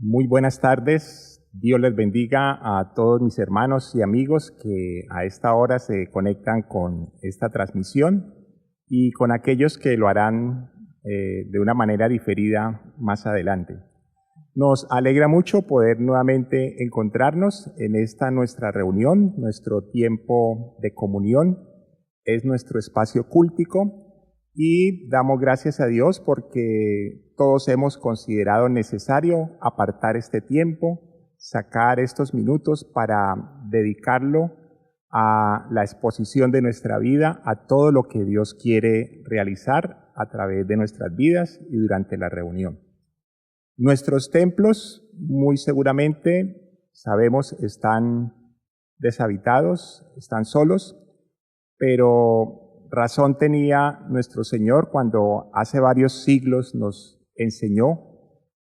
Muy buenas tardes. Dios les bendiga a todos mis hermanos y amigos que a esta hora se conectan con esta transmisión y con aquellos que lo harán de una manera diferida más adelante. Nos alegra mucho poder nuevamente encontrarnos en esta nuestra reunión, nuestro tiempo de comunión, es nuestro espacio cúltico y damos gracias a Dios porque todos hemos considerado necesario apartar este tiempo, sacar estos minutos para dedicarlo a la exposición de nuestra vida, a todo lo que Dios quiere realizar a través de nuestras vidas y durante la reunión. Nuestros templos, muy seguramente, sabemos, están deshabitados, están solos, pero razón tenía nuestro Señor cuando hace varios siglos nos enseñó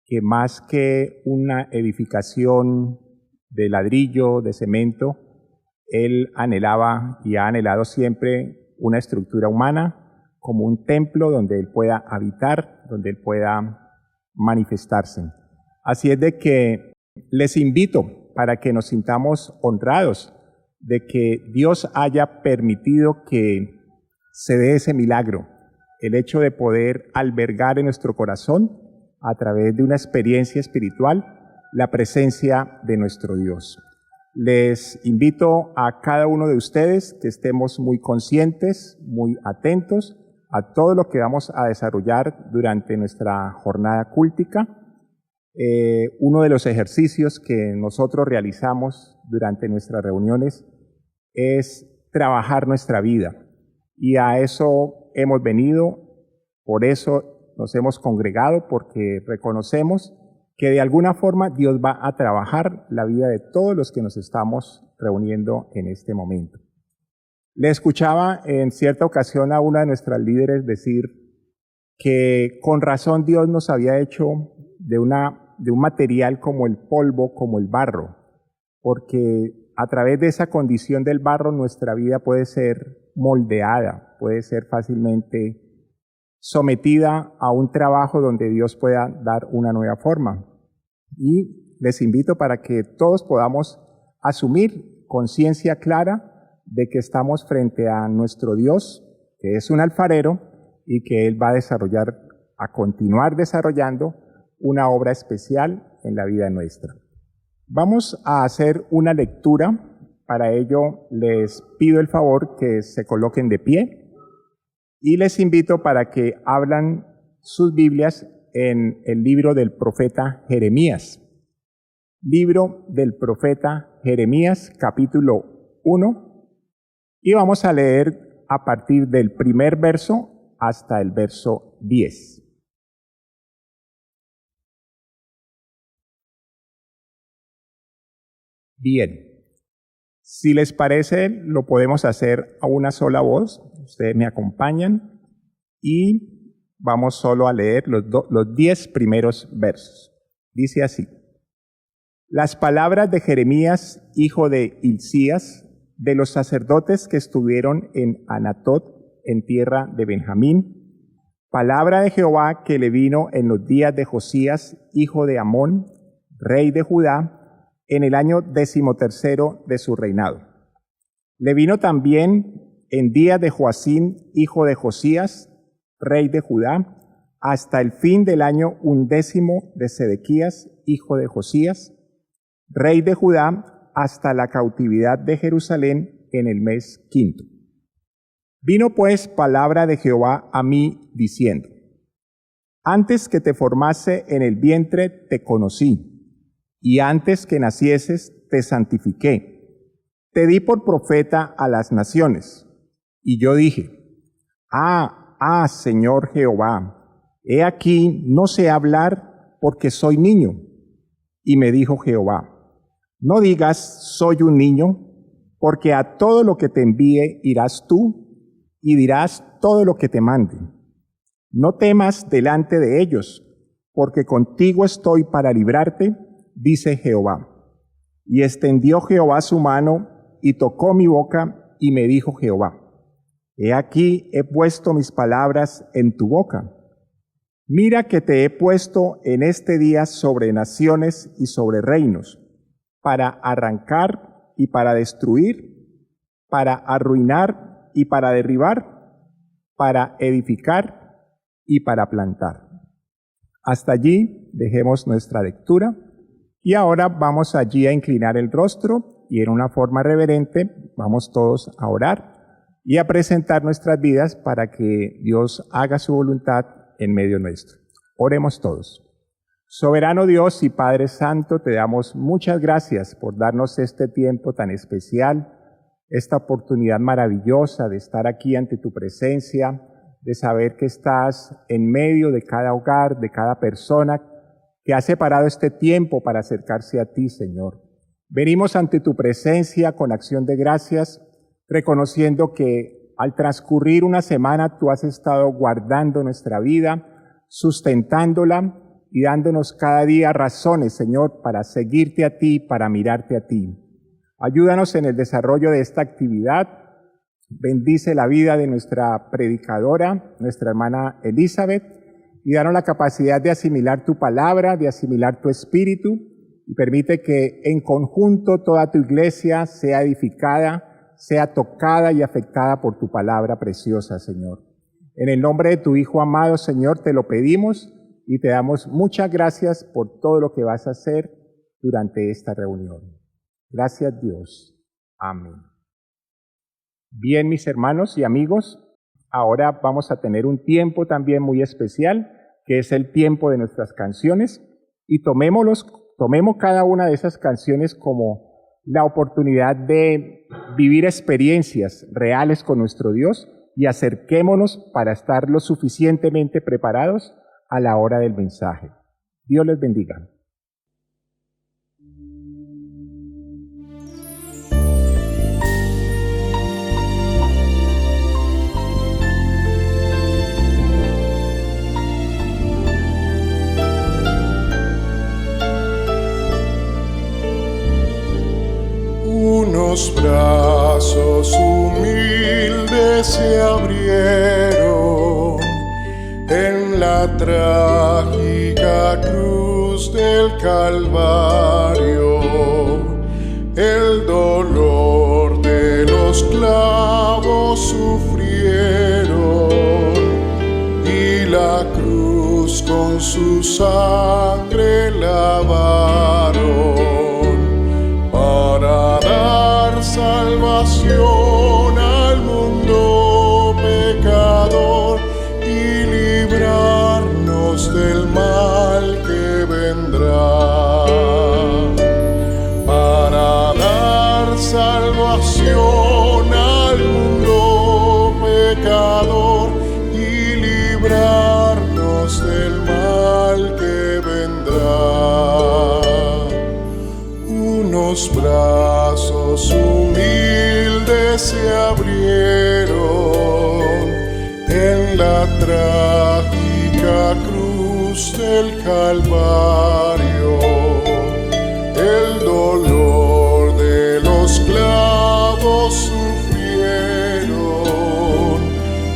que más que una edificación de ladrillo, de cemento, Él anhelaba y ha anhelado siempre una estructura humana como un templo donde Él pueda habitar, donde Él pueda manifestarse. Así es de que les invito para que nos sintamos honrados de que Dios haya permitido que se dé ese milagro, el hecho de poder albergar en nuestro corazón, a través de una experiencia espiritual, la presencia de nuestro Dios. Les invito a cada uno de ustedes que estemos muy conscientes, muy atentos a todo lo que vamos a desarrollar durante nuestra jornada cúltica. Uno de los ejercicios que nosotros realizamos durante nuestras reuniones es trabajar nuestra vida. Y a eso hemos venido, por eso nos hemos congregado, porque reconocemos que de alguna forma Dios va a trabajar la vida de todos los que nos estamos reuniendo en este momento. Le escuchaba en cierta ocasión a una de nuestras líderes decir que con razón Dios nos había hecho de un material como el polvo, como el barro, porque a través de esa condición del barro nuestra vida puede ser moldeada, puede ser fácilmente sometida a un trabajo donde Dios pueda dar una nueva forma. Y les invito para que todos podamos asumir conciencia clara de que estamos frente a nuestro Dios, que es un alfarero y que Él va a continuar desarrollando una obra especial en la vida nuestra. Vamos a hacer una lectura. Para ello les pido el favor que se coloquen de pie y les invito para que abran sus Biblias en el libro del profeta Jeremías. Libro del profeta Jeremías, capítulo 1, y vamos a leer a partir del primer verso hasta el verso 10. Bien. Si les parece, lo podemos hacer a una sola voz. Ustedes me acompañan y vamos solo a leer los 10 primeros versos. Dice así: Las palabras de Jeremías, hijo de Hilcías, de los sacerdotes que estuvieron en Anatot, en tierra de Benjamín, palabra de Jehová que le vino en los días de Josías, hijo de Amón, rey de Judá, en el año 13º de su reinado. Le vino también en días de Joacim, hijo de Josías, rey de Judá, hasta el fin del año 11 de Sedequías, hijo de Josías, rey de Judá, hasta la cautividad de Jerusalén en el mes 5. Vino pues palabra de Jehová a mí diciendo: Antes que te formase en el vientre te conocí, y antes que nacieses te santifiqué. Te di por profeta a las naciones. Y yo dije: Señor Jehová, he aquí no sé hablar porque soy niño. Y me dijo Jehová: No digas soy un niño, porque a todo lo que te envíe irás tú, y dirás todo lo que te mande. No temas delante de ellos, porque contigo estoy para librarte, dice Jehová. Y extendió Jehová su mano y tocó mi boca y me dijo Jehová: He aquí he puesto mis palabras en tu boca. Mira que te he puesto en este día sobre naciones y sobre reinos, para arrancar y para destruir, para arruinar y para derribar, para edificar y para plantar. Hasta allí dejemos nuestra lectura y ahora vamos allí a inclinar el rostro y en una forma reverente vamos todos a orar y a presentar nuestras vidas para que Dios haga su voluntad en medio nuestro. Oremos todos. Soberano Dios y Padre Santo, te damos muchas gracias por darnos este tiempo tan especial, esta oportunidad maravillosa de estar aquí ante tu presencia, de saber que estás en medio de cada hogar, de cada persona que ha separado este tiempo para acercarse a ti, Señor. Venimos ante tu presencia con acción de gracias, reconociendo que al transcurrir una semana tú has estado guardando nuestra vida, sustentándola y dándonos cada día razones, Señor, para seguirte a ti, para mirarte a ti. Ayúdanos en el desarrollo de esta actividad. Bendice la vida de nuestra predicadora, nuestra hermana Elizabeth, y danos la capacidad de asimilar tu palabra, de asimilar tu espíritu, y permite que en conjunto toda tu iglesia sea edificada, sea tocada y afectada por tu palabra preciosa, Señor. En el nombre de tu Hijo amado, Señor, te lo pedimos y te damos muchas gracias por todo lo que vas a hacer durante esta reunión. Gracias, Dios. Amén. Bien, mis hermanos y amigos, ahora vamos a tener un tiempo también muy especial, que es el tiempo de nuestras canciones, y tomemos cada una de esas canciones como la oportunidad de vivir experiencias reales con nuestro Dios y acerquémonos para estar lo suficientemente preparados a la hora del mensaje. Dios les bendiga. Unos brazos humildes se abrieron en la trágica cruz del Calvario. El dolor de los clavos sufrieron y la cruz con su sangre lavaron. Para dar salvación al mundo pecador y librarnos del mal que vendrá. Para dar salvación al mundo pecador y librarnos del mal que vendrá. Unos brazos humildes se abrieron en la trágica cruz del Calvario. El dolor de los clavos sufrieron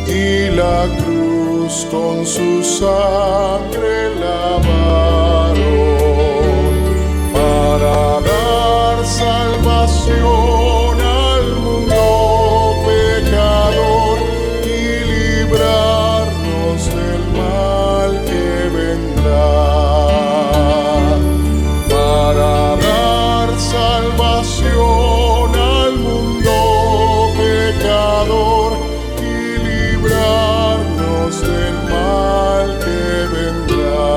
y la cruz con su sangre lavaron. Para dar salvación al mundo pecador y librarnos del mal que vendrá. Para dar salvación al mundo pecador y librarnos del mal que vendrá.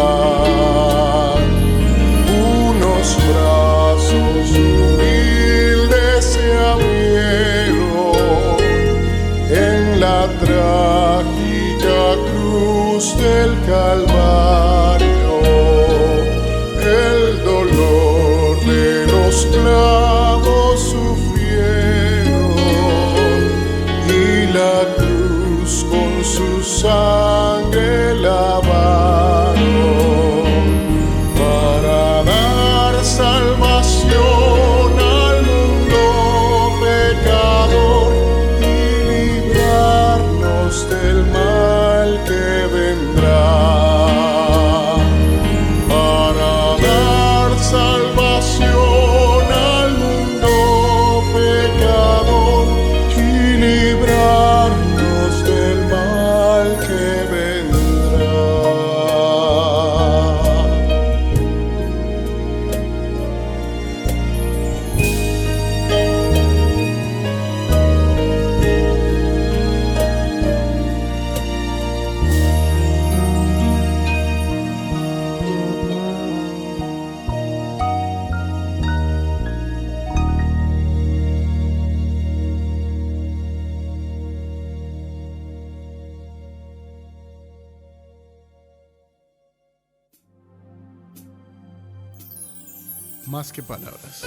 más que palabras.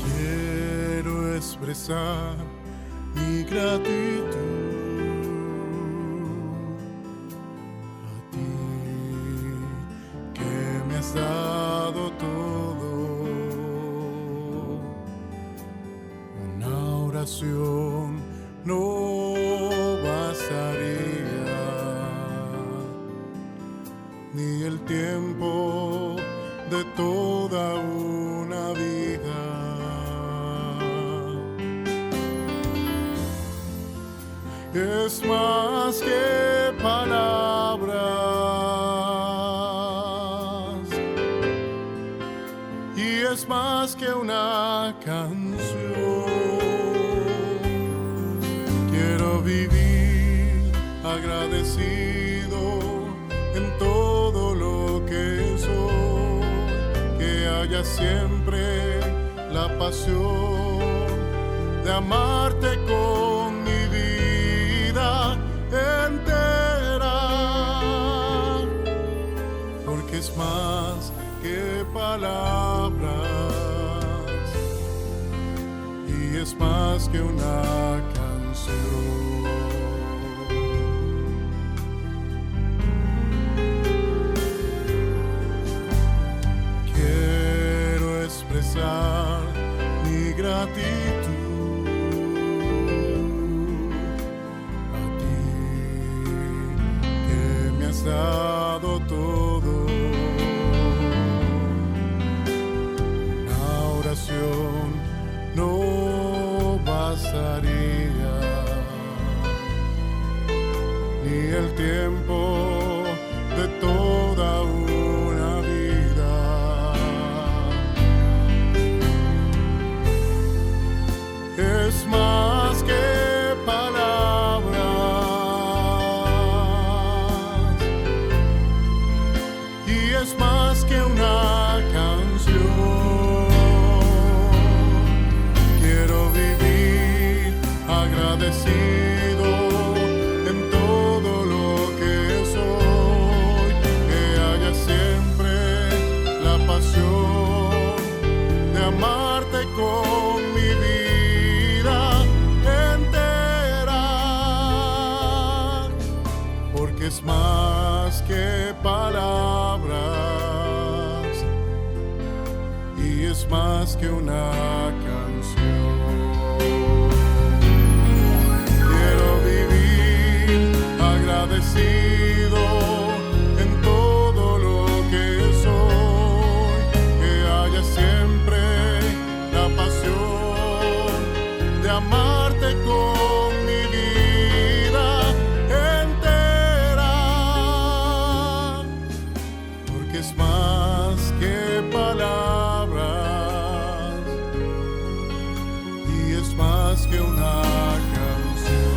Quiero expresar mi gratitud a ti, que me has dado todo. Una oración no bastaría, ni el tiempo de toda una vida. Es más que palabras y es más que una canción. Quiero vivir agradecido en todo lo que soy, que haya siempre la pasión de amarte con mi vida entera, porque es más que palabras y es más que una canción. Quiero expresar mi gratitud a ti, que me has dado todo. Una oración no bastaría, ni el tiempo de toda una vida. Es más que palabras y es más que una canción. Quiero vivir agradecido en todo lo que soy, que haya siempre la pasión de amarte con mi vida entera, porque es más que palabras y es más que una canción. Quiero vivir agradecido en todo lo que soy, que haya siempre la pasión de amarte con mi vida entera, porque es más que palabras y es más que una canción.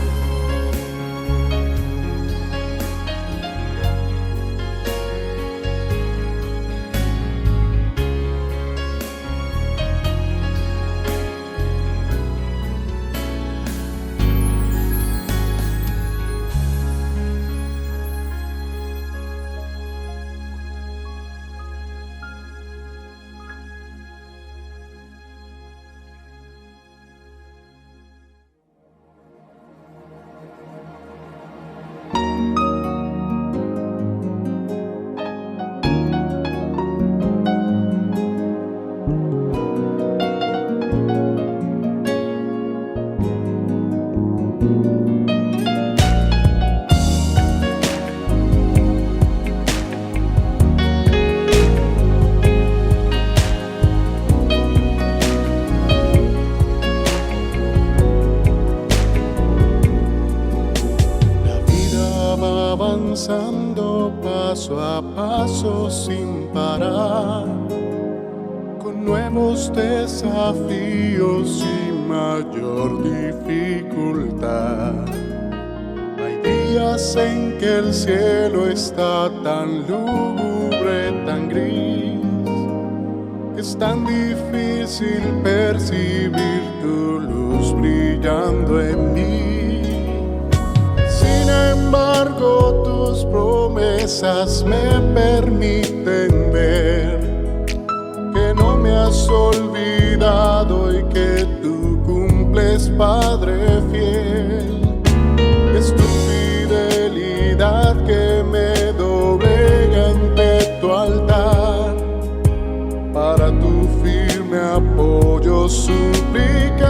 Avanzando paso a paso sin parar, con nuevos desafíos y mayor dificultad. Hay días en que el cielo está tan lúgubre, tan gris, es tan difícil percibir tu luz brillando en mí. Sin embargo, tus promesas me permiten ver que no me has olvidado y que tú cumples, Padre fiel. Es tu fidelidad que me doblega ante tu altar, para tu firme apoyo suplicar.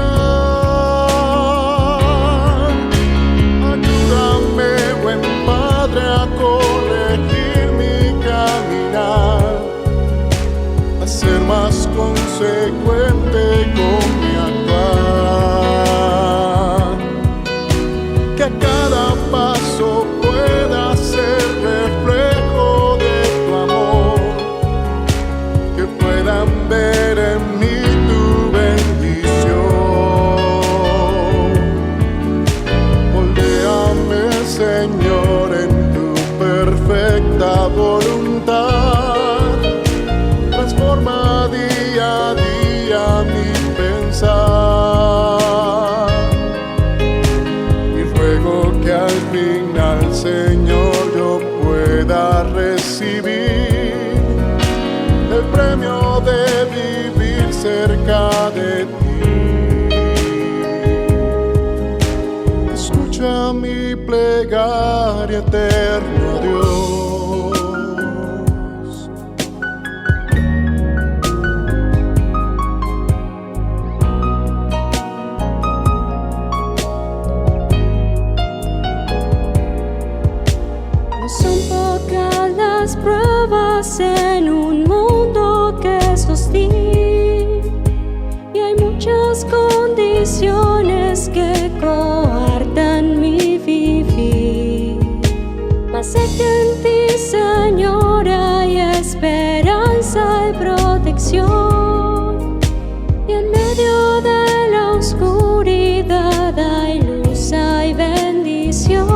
Ayúdame, buen Padre, a corregir mi caminar, a ser más consecuente con mi actuar, que a cada paso pueda ser reflejo de tu amor, que puedan ver en mí tu bendición. Moldéame, Señor, en tu perfecta voluntad, transforma día a día mi pensar, y ruego que al final, Señor, yo pueda recibir el premio de vivir cerca de ti. Escucha mi plegaria, eterno Dios. No son pocas las pruebas en un mundo que es hostil, y hay muchas condiciones que coartan mi vivir. Mas sé que en ti, Señor, hay esperanza y protección, y en medio de la oscuridad hay luz, hay bendición.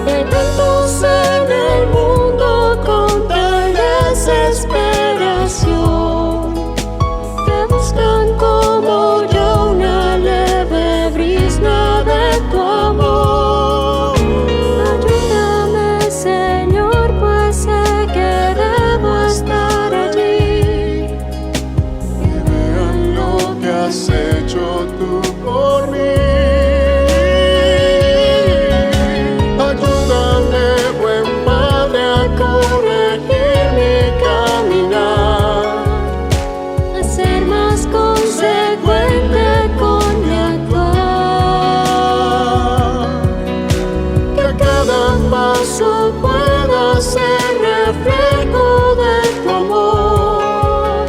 Y hay tantos en el mundo con tal desesperación, que buscan como yo una leve brisna de tu amor. Ayúdame, Señor, pues sé que debo estar allí, Y vean lo que has hecho tú por mí. Ayúdame, buen Padre, a corregir mi caminar, a ser más consecuente con mi actuar, que a cada paso pueda ser reflejo de tu amor,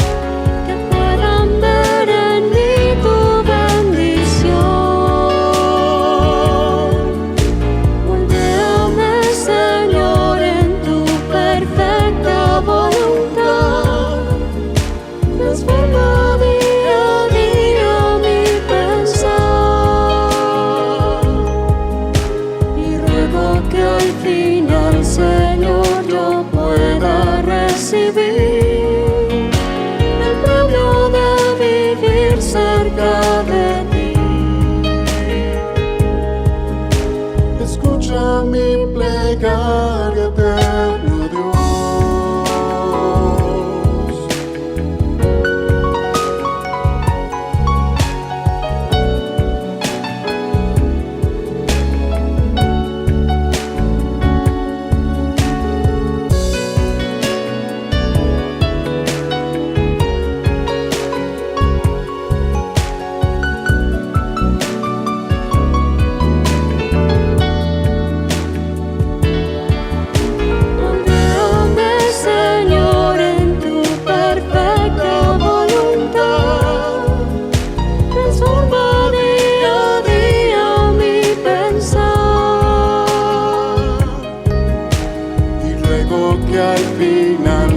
que puedan ver en mí tu bendición. Moldéame, Señor, en tu perfecta voluntad, transforma día a día mi pensar, y ruego que al final, Señor, yo pueda recibir el premio de vivir cerca de ti. escucha mi plegaria, eterno Dios.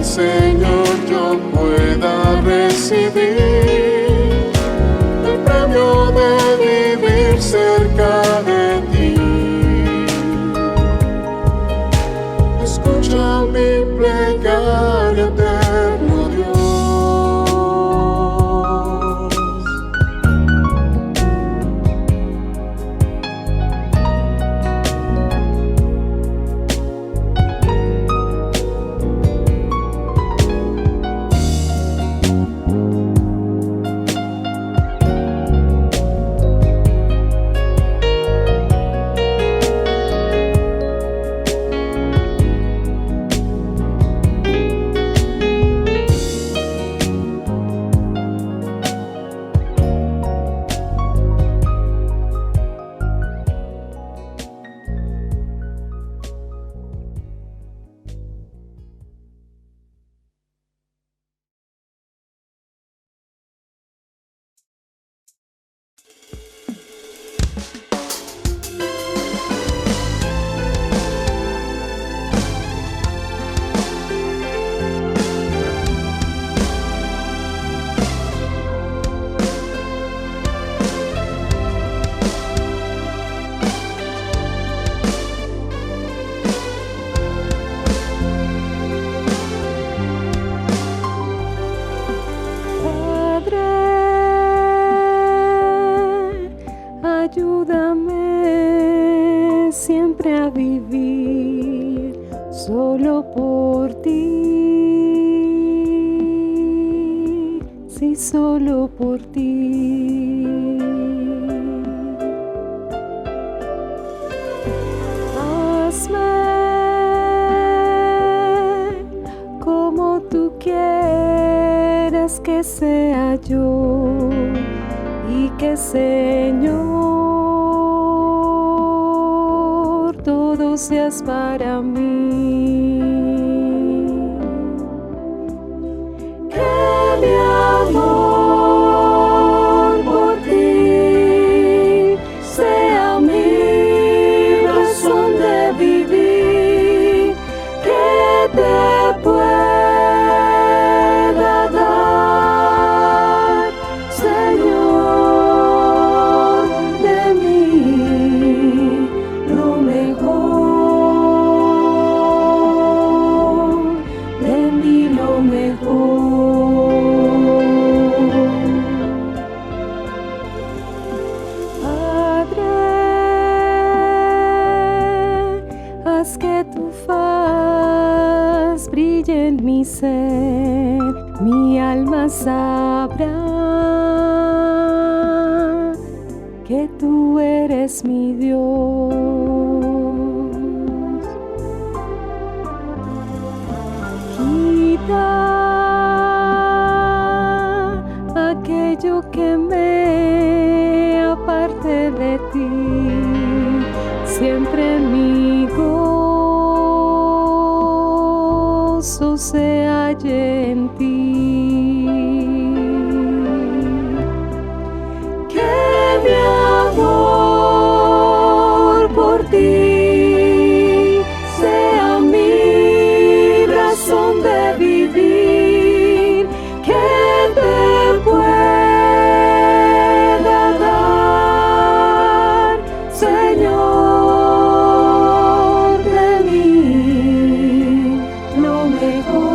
Señor, yo pueda recibir el premio de vivir cerca de ti. Escucha mi plegaria, eterno Dios. por ti, sí, solo por ti. Hazme como tú quieras que sea yo, y que, Señor, todo seas para mí. Que mi amor por ti sea mi razón de vivir, que te pueda dar, Señor, de mí lo mejor, de mí lo mejor. Padre, haz que tu faz brille en mi ser, mi alma sabrá que tú eres mi Dios. Quita aquello que me aparte de ti, siempre mi gozo se halle en ti. Que mi amor por ti sea mi razón de vivir, que te pueda dar, Señor, de mí lo mejor,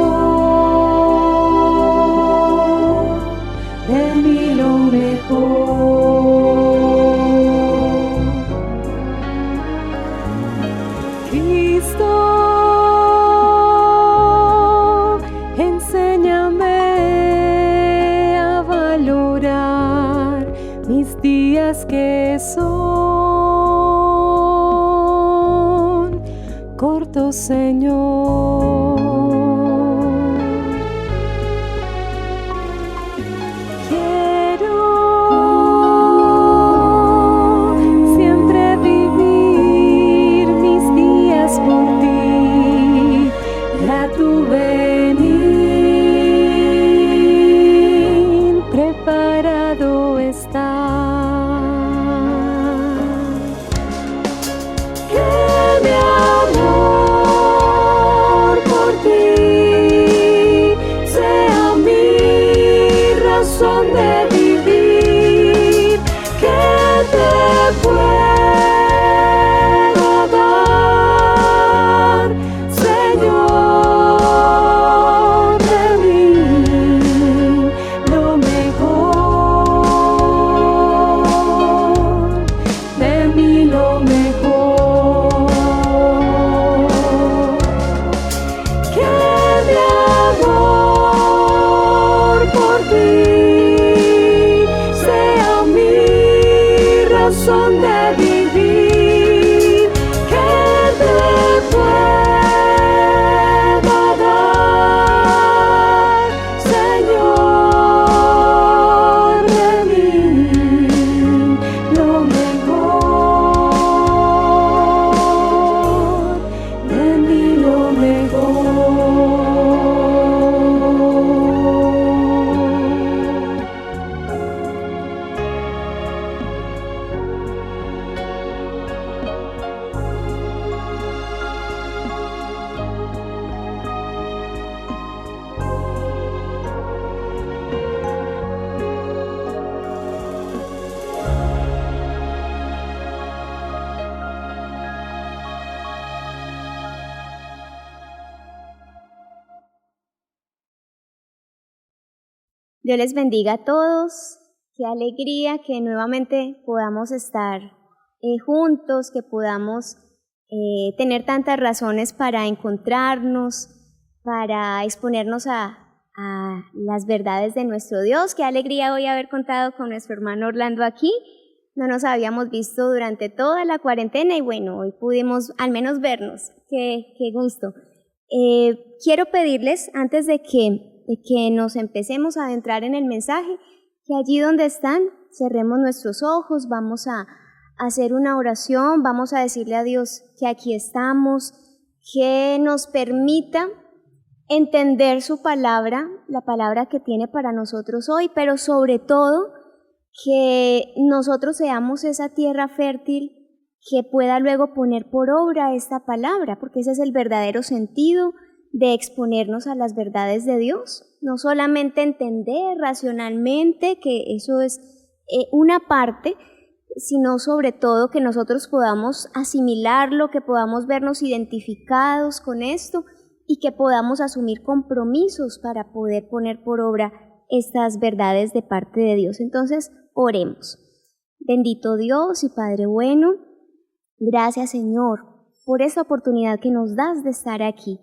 de mí lo mejor. Cristo, enséñame a valorar mis días que son cortos, Señor. Quiero siempre vivir mis días por ti, y a tu venir preparado está. Que mi amor por ti sea mi razón de vivir, que te pueda dar, Señor, de mí lo mejor, de mí lo mejor. Que mi amor por ti sea mi razón de vivir, que te pueda dar, Señor, de mí lo mejor, de mí lo mejor. Dios les bendiga a todos. Qué alegría que nuevamente podamos estar juntos, que podamos tener tantas razones para encontrarnos, para exponernos a las verdades de nuestro Dios. Qué alegría hoy haber contado con nuestro hermano Orlando aquí. No nos habíamos visto durante toda la cuarentena y bueno, hoy pudimos al menos vernos. Qué gusto. Quiero pedirles, antes de que nos empecemos a adentrar en el mensaje, que allí donde están, cerremos nuestros ojos, vamos a hacer una oración, vamos a decirle a Dios que aquí estamos, que nos permita entender su palabra, la palabra que tiene para nosotros hoy, pero sobre todo que nosotros seamos esa tierra fértil que pueda luego poner por obra esta palabra, porque ese es el verdadero sentido de exponernos a las verdades de Dios. No solamente entender racionalmente, que eso es una parte, sino sobre todo que nosotros podamos asimilarlo, que podamos vernos identificados con esto y que podamos asumir compromisos para poder poner por obra estas verdades de parte de Dios. Entonces, oremos. Bendito Dios y Padre bueno, gracias Señor por esta oportunidad que nos das de estar aquí.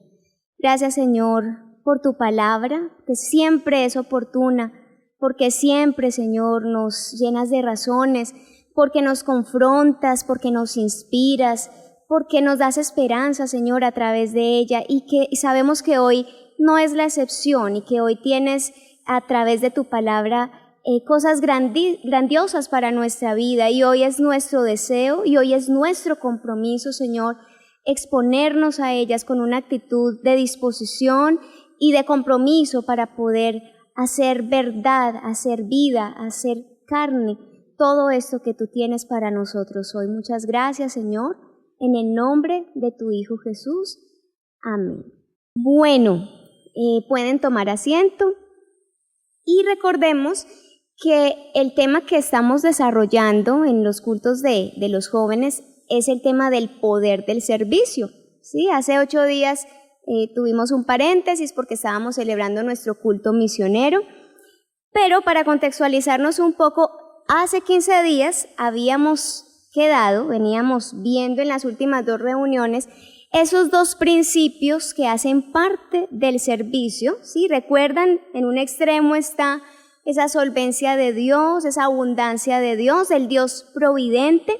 Gracias Señor por tu palabra, que siempre es oportuna, porque siempre Señor nos llenas de razones, porque nos confrontas, porque nos inspiras, porque nos das esperanza, Señor, a través de ella, y que sabemos que hoy no es la excepción, y que hoy tienes a través de tu palabra cosas grandiosas para nuestra vida, y hoy es nuestro deseo, y hoy es nuestro compromiso, Señor, exponernos a ellas con una actitud de disposición y de compromiso para poder hacer verdad, hacer vida, hacer carne, todo esto que tú tienes para nosotros hoy. Muchas gracias, Señor. En el nombre de tu Hijo Jesús. Amén. Bueno, pueden tomar asiento y recordemos que el tema que estamos desarrollando en los cultos de los jóvenes es el tema del poder del servicio. ¿Sí? Hace 8 días tuvimos un paréntesis porque estábamos celebrando nuestro culto misionero, pero para contextualizarnos un poco, hace 15 días habíamos veníamos viendo en las últimas 2 reuniones esos 2 principios que hacen parte del servicio, ¿sí? Recuerdan, en un extremo está esa solvencia de Dios, esa abundancia de Dios, el Dios providente,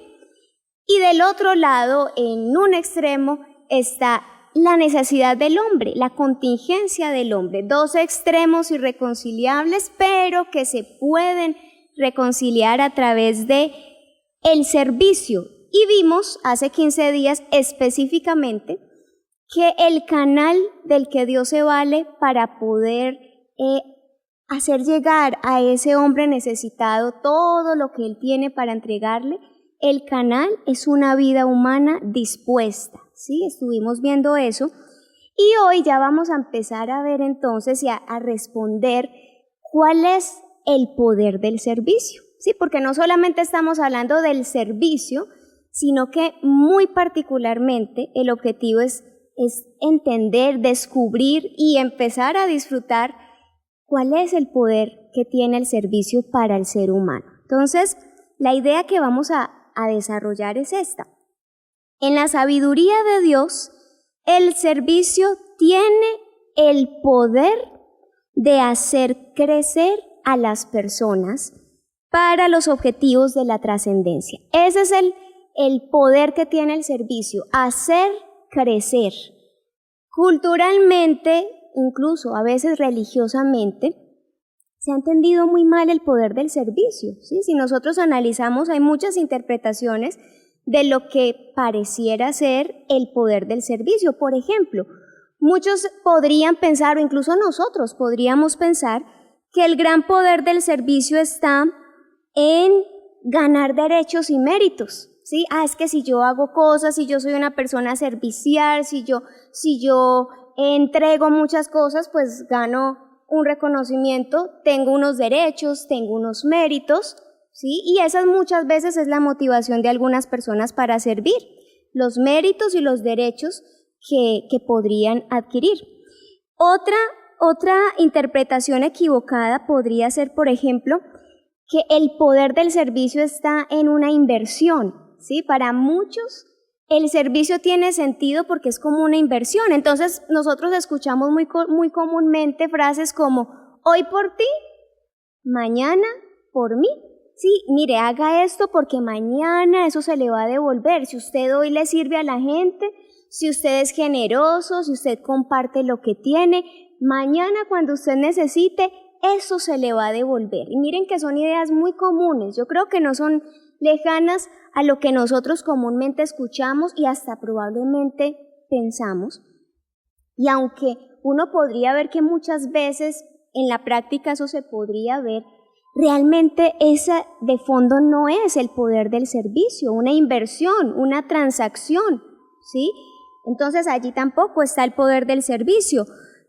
y del otro lado, en un extremo, está la necesidad del hombre, la contingencia del hombre, 2 extremos irreconciliables, pero que se pueden reconciliar a través de el servicio. Y vimos hace 15 días específicamente que el canal del que Dios se vale para poder hacer llegar a ese hombre necesitado todo lo que Él tiene para entregarle, el canal es una vida humana dispuesta. ¿Sí? Estuvimos viendo eso y hoy ya vamos a empezar a ver entonces y a responder cuál es el poder del servicio. Sí, porque no solamente estamos hablando del servicio, sino que muy particularmente el objetivo es entender, descubrir y empezar a disfrutar cuál es el poder que tiene el servicio para el ser humano. Entonces, la idea que vamos a desarrollar es esta. En la sabiduría de Dios, el servicio tiene el poder de hacer crecer a las personas para los objetivos de la trascendencia. Ese es el poder que tiene el servicio, hacer crecer. Culturalmente, incluso a veces religiosamente, se ha entendido muy mal el poder del servicio, ¿sí? Si nosotros analizamos, hay muchas interpretaciones de lo que pareciera ser el poder del servicio. Por ejemplo, muchos podrían pensar, o incluso nosotros podríamos pensar, que el gran poder del servicio está en ganar derechos y méritos, ¿sí? Es que si yo hago cosas, si yo soy una persona servicial, si yo entrego muchas cosas, pues gano un reconocimiento, tengo unos derechos, tengo unos méritos, ¿sí? Y esa muchas veces es la motivación de algunas personas para servir, los méritos y los derechos que podrían adquirir. Otra interpretación equivocada podría ser, por ejemplo, que el poder del servicio está en una inversión, ¿sí? Para muchos, el servicio tiene sentido porque es como una inversión. Entonces nosotros escuchamos muy comúnmente frases como, hoy por ti, mañana por mí. Sí, mire, haga esto porque mañana eso se le va a devolver. Si usted hoy le sirve a la gente, si usted es generoso, si usted comparte lo que tiene, mañana cuando usted necesite, eso se le va a devolver. Y miren que son ideas muy comunes. Yo creo que no son lejanas a lo que nosotros comúnmente escuchamos y hasta probablemente pensamos. Y aunque uno podría ver que muchas veces en la práctica eso se podría ver, realmente esa de fondo no es el poder del servicio, una inversión, una transacción, ¿sí? Entonces allí tampoco está el poder del servicio.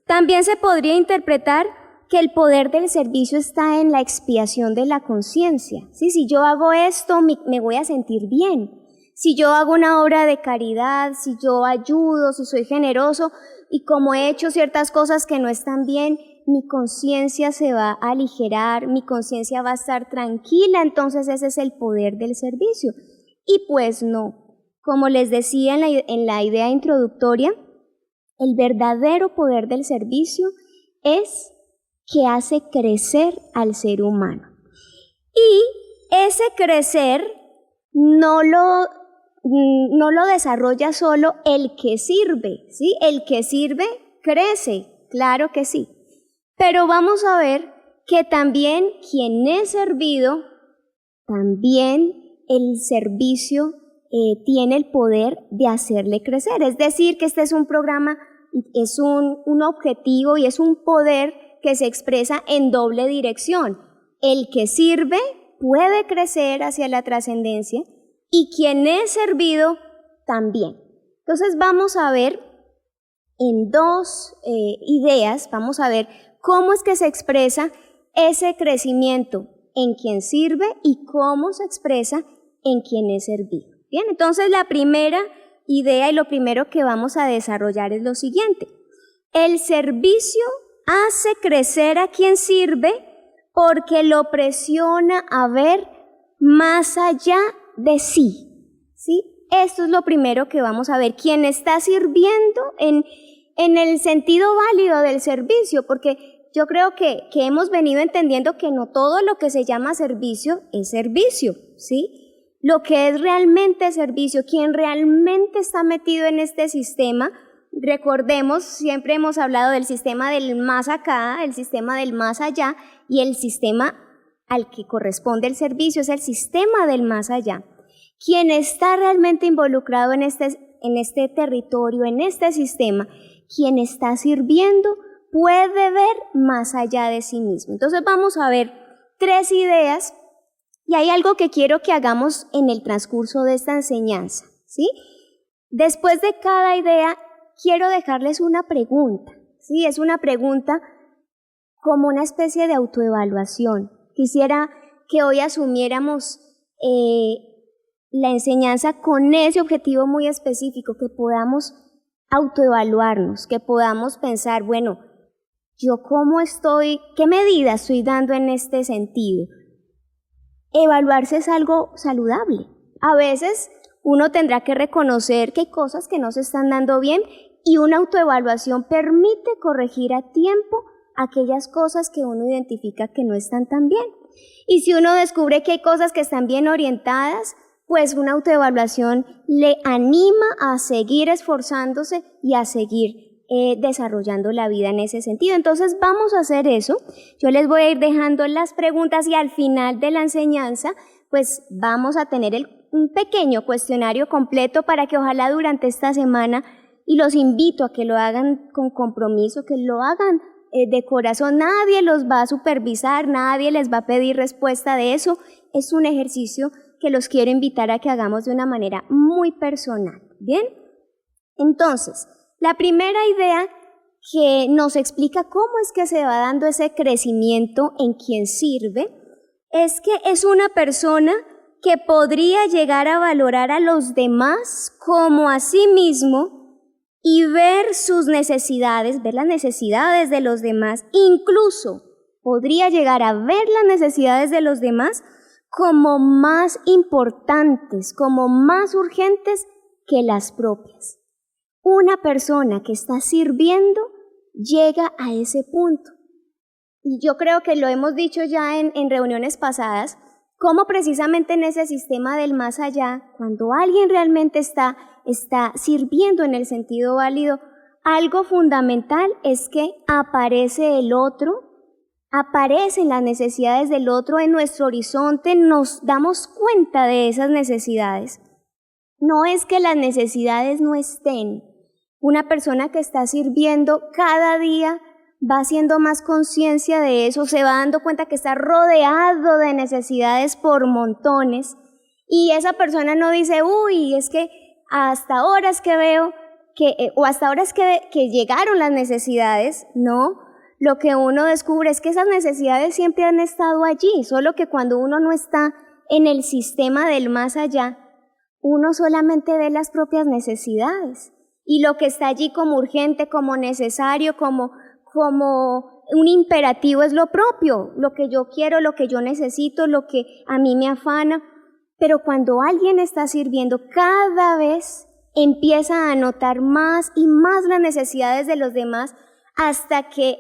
También se podría interpretar que el poder del servicio está en la expiación de la conciencia. ¿Sí? Si yo hago esto, me voy a sentir bien. Si yo hago una obra de caridad, si yo ayudo, si soy generoso, y como he hecho ciertas cosas que no están bien, mi conciencia se va a aligerar, mi conciencia va a estar tranquila, entonces ese es el poder del servicio. Y pues no, como les decía en la idea introductoria, el verdadero poder del servicio es que hace crecer al ser humano. Y ese crecer no lo desarrolla solo el que sirve, ¿sí? El que sirve crece, claro que sí. Pero vamos a ver que también quien es servido, también el servicio tiene el poder de hacerle crecer. Es decir, que este es un programa, es un objetivo y es un poder que se expresa en doble dirección. El que sirve puede crecer hacia la trascendencia y quien es servido también. Entonces vamos a ver en dos ideas, vamos a ver cómo es que se expresa ese crecimiento en quien sirve y cómo se expresa en quien es servido. Bien, entonces la primera idea y lo primero que vamos a desarrollar es lo siguiente. El servicio hace crecer a quien sirve porque lo presiona a ver más allá de sí. ¿Sí? Esto es lo primero que vamos a ver. Quien está sirviendo en el sentido válido del servicio, porque yo creo que hemos venido entendiendo que no todo lo que se llama servicio es servicio, ¿sí? Lo que es realmente servicio, quien realmente está metido en este sistema. Recordemos, siempre hemos hablado del sistema del más acá, el sistema del más allá, y el sistema al que corresponde el servicio es el sistema del más allá. Quien está realmente involucrado en este territorio, en este sistema, quien está sirviendo, puede ver más allá de sí mismo. Entonces vamos a ver tres ideas, y hay algo que quiero que hagamos en el transcurso de esta enseñanza, ¿sí? Después de cada idea, quiero dejarles una pregunta, ¿sí? Es una pregunta como una especie de autoevaluación. Quisiera que hoy asumiéramos la enseñanza con ese objetivo muy específico, que podamos autoevaluarnos, que podamos pensar, bueno, ¿yo cómo estoy? ¿Qué medida estoy dando en este sentido? Evaluarse es algo saludable. A veces uno tendrá que reconocer que hay cosas que no se están dando bien y una autoevaluación permite corregir a tiempo aquellas cosas que uno identifica que no están tan bien. Y si uno descubre que hay cosas que están bien orientadas, pues una autoevaluación le anima a seguir esforzándose y a seguir desarrollando la vida en ese sentido. Entonces vamos a hacer eso. Yo les voy a ir dejando las preguntas y al final de la enseñanza, pues vamos a tener un pequeño cuestionario completo para que ojalá durante esta semana, y los invito a que lo hagan con compromiso, que lo hagan de corazón. Nadie los va a supervisar, nadie les va a pedir respuesta de eso. Es un ejercicio que los quiero invitar a que hagamos de una manera muy personal. ¿Bien? Entonces, la primera idea que nos explica cómo es que se va dando ese crecimiento en quien sirve es que es una persona que podría llegar a valorar a los demás como a sí mismo y ver sus necesidades, ver las necesidades de los demás, incluso podría llegar a ver las necesidades de los demás como más importantes, como más urgentes que las propias. Una persona que está sirviendo llega a ese punto. Y yo creo que lo hemos dicho ya en reuniones pasadas, cómo precisamente en ese sistema del más allá, cuando alguien realmente está sirviendo en el sentido válido, algo fundamental es que aparece el otro, aparecen las necesidades del otro en nuestro horizonte, nos damos cuenta de esas necesidades. No es que las necesidades no estén. Una persona que está sirviendo cada día va haciendo más conciencia de eso, se va dando cuenta que está rodeado de necesidades por montones, y esa persona no dice, uy, es que hasta ahora es que veo o hasta ahora es que llegaron las necesidades. No, lo que uno descubre es que esas necesidades siempre han estado allí, solo que cuando uno no está en el sistema del más allá, uno solamente ve las propias necesidades, y lo que está allí como urgente, como necesario, como un imperativo es lo propio, lo que yo quiero, lo que yo necesito, lo que a mí me afana. Pero cuando alguien está sirviendo, cada vez empieza a notar más y más las necesidades de los demás, hasta que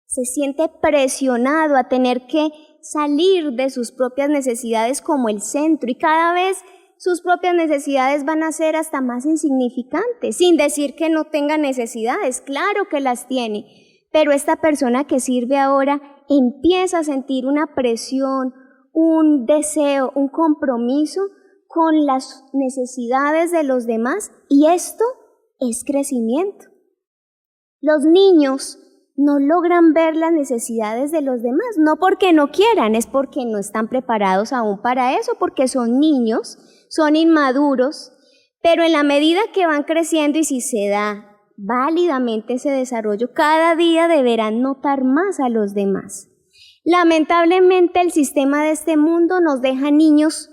se siente presionado a tener que salir de sus propias necesidades como el centro, y cada vez sus propias necesidades van a ser hasta más insignificantes, sin decir que no tenga necesidades, claro que las tiene. Pero esta persona que sirve ahora empieza a sentir una presión, un deseo, un compromiso con las necesidades de los demás, y esto es crecimiento. Los niños no logran ver las necesidades de los demás, no porque no quieran, es porque no están preparados aún para eso, porque son niños, son inmaduros, pero en la medida que van creciendo y si se da válidamente ese desarrollo, cada día deberán notar más a los demás. Lamentablemente el sistema de este mundo nos deja niños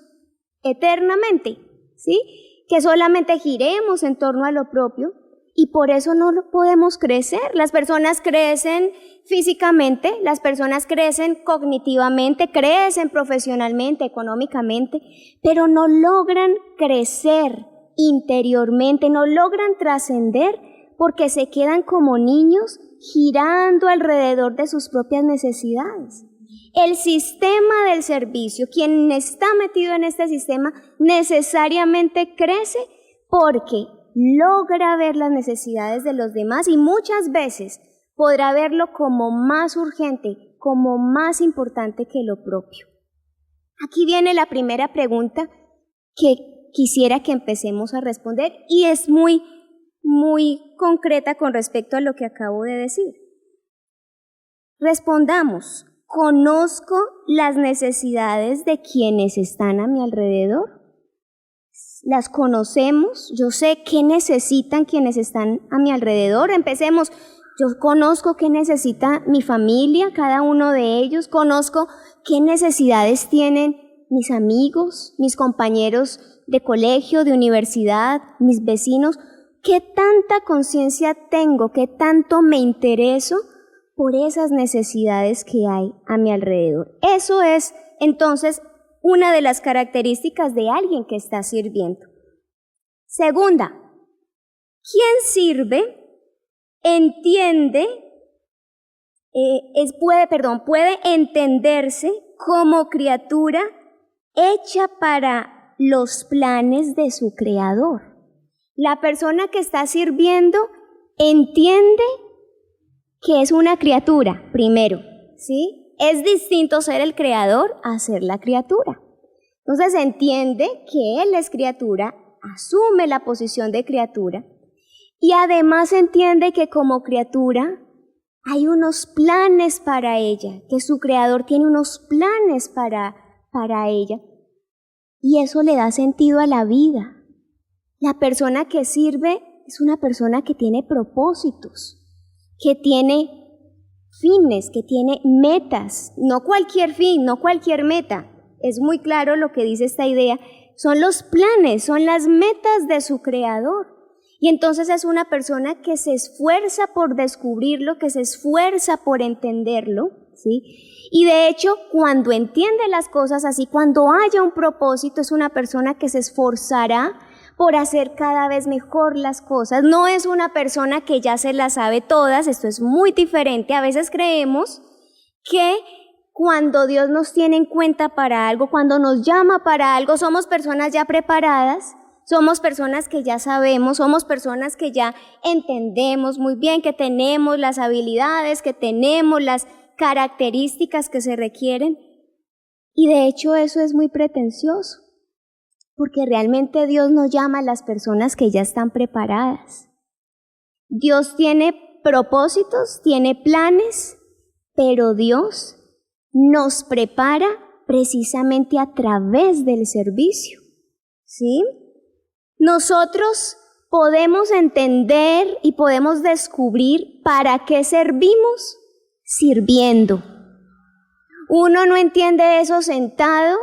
eternamente, ¿sí? Que solamente giremos en torno a lo propio, y por eso no podemos crecer. Las personas crecen físicamente, las personas crecen cognitivamente, crecen profesionalmente, económicamente, pero no logran crecer interiormente, no logran trascender, porque se quedan como niños girando alrededor de sus propias necesidades. El sistema del servicio, quien está metido en este sistema, necesariamente crece porque logra ver las necesidades de los demás, y muchas veces podrá verlo como más urgente, como más importante que lo propio. Aquí viene la primera pregunta que quisiera que empecemos a responder, y es muy concreta con respecto a lo que acabo de decir. Respondamos, ¿conozco las necesidades de quienes están a mi alrededor? ¿Las conocemos? Yo sé qué necesitan quienes están a mi alrededor. Empecemos. Yo conozco qué necesita mi familia, cada uno de ellos. Conozco qué necesidades tienen mis amigos, mis compañeros de colegio, de universidad, mis vecinos. ¿Qué tanta conciencia tengo? ¿Qué tanto me intereso por esas necesidades que hay a mi alrededor? Eso es, entonces, una de las características de alguien que está sirviendo. Segunda, quien sirve entiende, puede entenderse como criatura hecha para los planes de su creador. La persona que está sirviendo entiende que es una criatura, primero, ¿sí? Es distinto ser el creador a ser la criatura. Entonces entiende que él es criatura, asume la posición de criatura, y además entiende que como criatura hay unos planes para ella, que su creador tiene unos planes para ella, y eso le da sentido a la vida. La persona que sirve es una persona que tiene propósitos, que tiene fines, que tiene metas, no cualquier fin, no cualquier meta. Es muy claro lo que dice esta idea, son los planes, son las metas de su creador. Y entonces es una persona que se esfuerza por descubrirlo, que se esfuerza por entenderlo, ¿sí? Y de hecho, cuando entiende las cosas así, cuando haya un propósito, es una persona que se esforzará por hacer cada vez mejor las cosas. No es una persona que ya se las sabe todas, esto es muy diferente. A veces creemos que cuando Dios nos tiene en cuenta para algo, cuando nos llama para algo, somos personas ya preparadas, somos personas que ya sabemos, somos personas que ya entendemos muy bien, que tenemos las habilidades, que tenemos las características que se requieren. Y de hecho eso es muy pretencioso, porque realmente Dios nos llama a las personas que ya están preparadas. Dios tiene propósitos, tiene planes, pero Dios nos prepara precisamente a través del servicio, ¿sí? Nosotros podemos entender y podemos descubrir para qué servimos sirviendo. Uno no entiende eso sentado,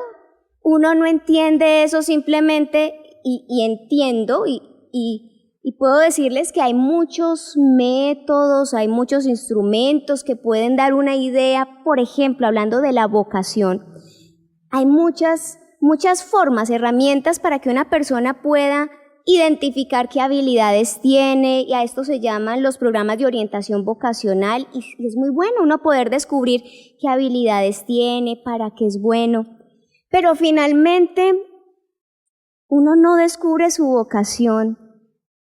uno no entiende eso simplemente y entiendo y puedo decirles que hay muchos métodos, hay muchos instrumentos que pueden dar una idea. Por ejemplo, hablando de la vocación, hay muchas formas, herramientas para que una persona pueda identificar qué habilidades tiene, y a esto se llaman los programas de orientación vocacional, y es muy bueno uno poder descubrir qué habilidades tiene, para qué es bueno. Pero finalmente uno no descubre su vocación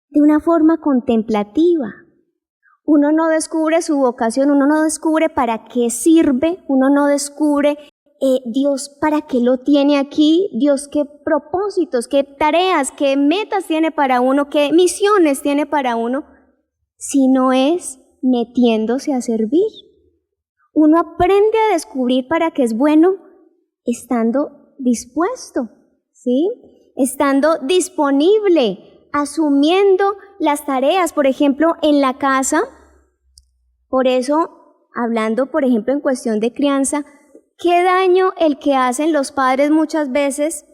de una forma contemplativa. Uno no descubre su vocación, uno no descubre para qué sirve, uno no descubre Dios para qué lo tiene aquí, Dios qué propósitos, qué tareas, qué metas tiene para uno, qué misiones tiene para uno, sino es metiéndose a servir. Uno aprende a descubrir para qué es bueno estando dispuesto, ¿sí? Estando disponible, asumiendo las tareas, por ejemplo, en la casa. Por eso, hablando, por ejemplo, en cuestión de crianza, qué daño el que hacen los padres muchas veces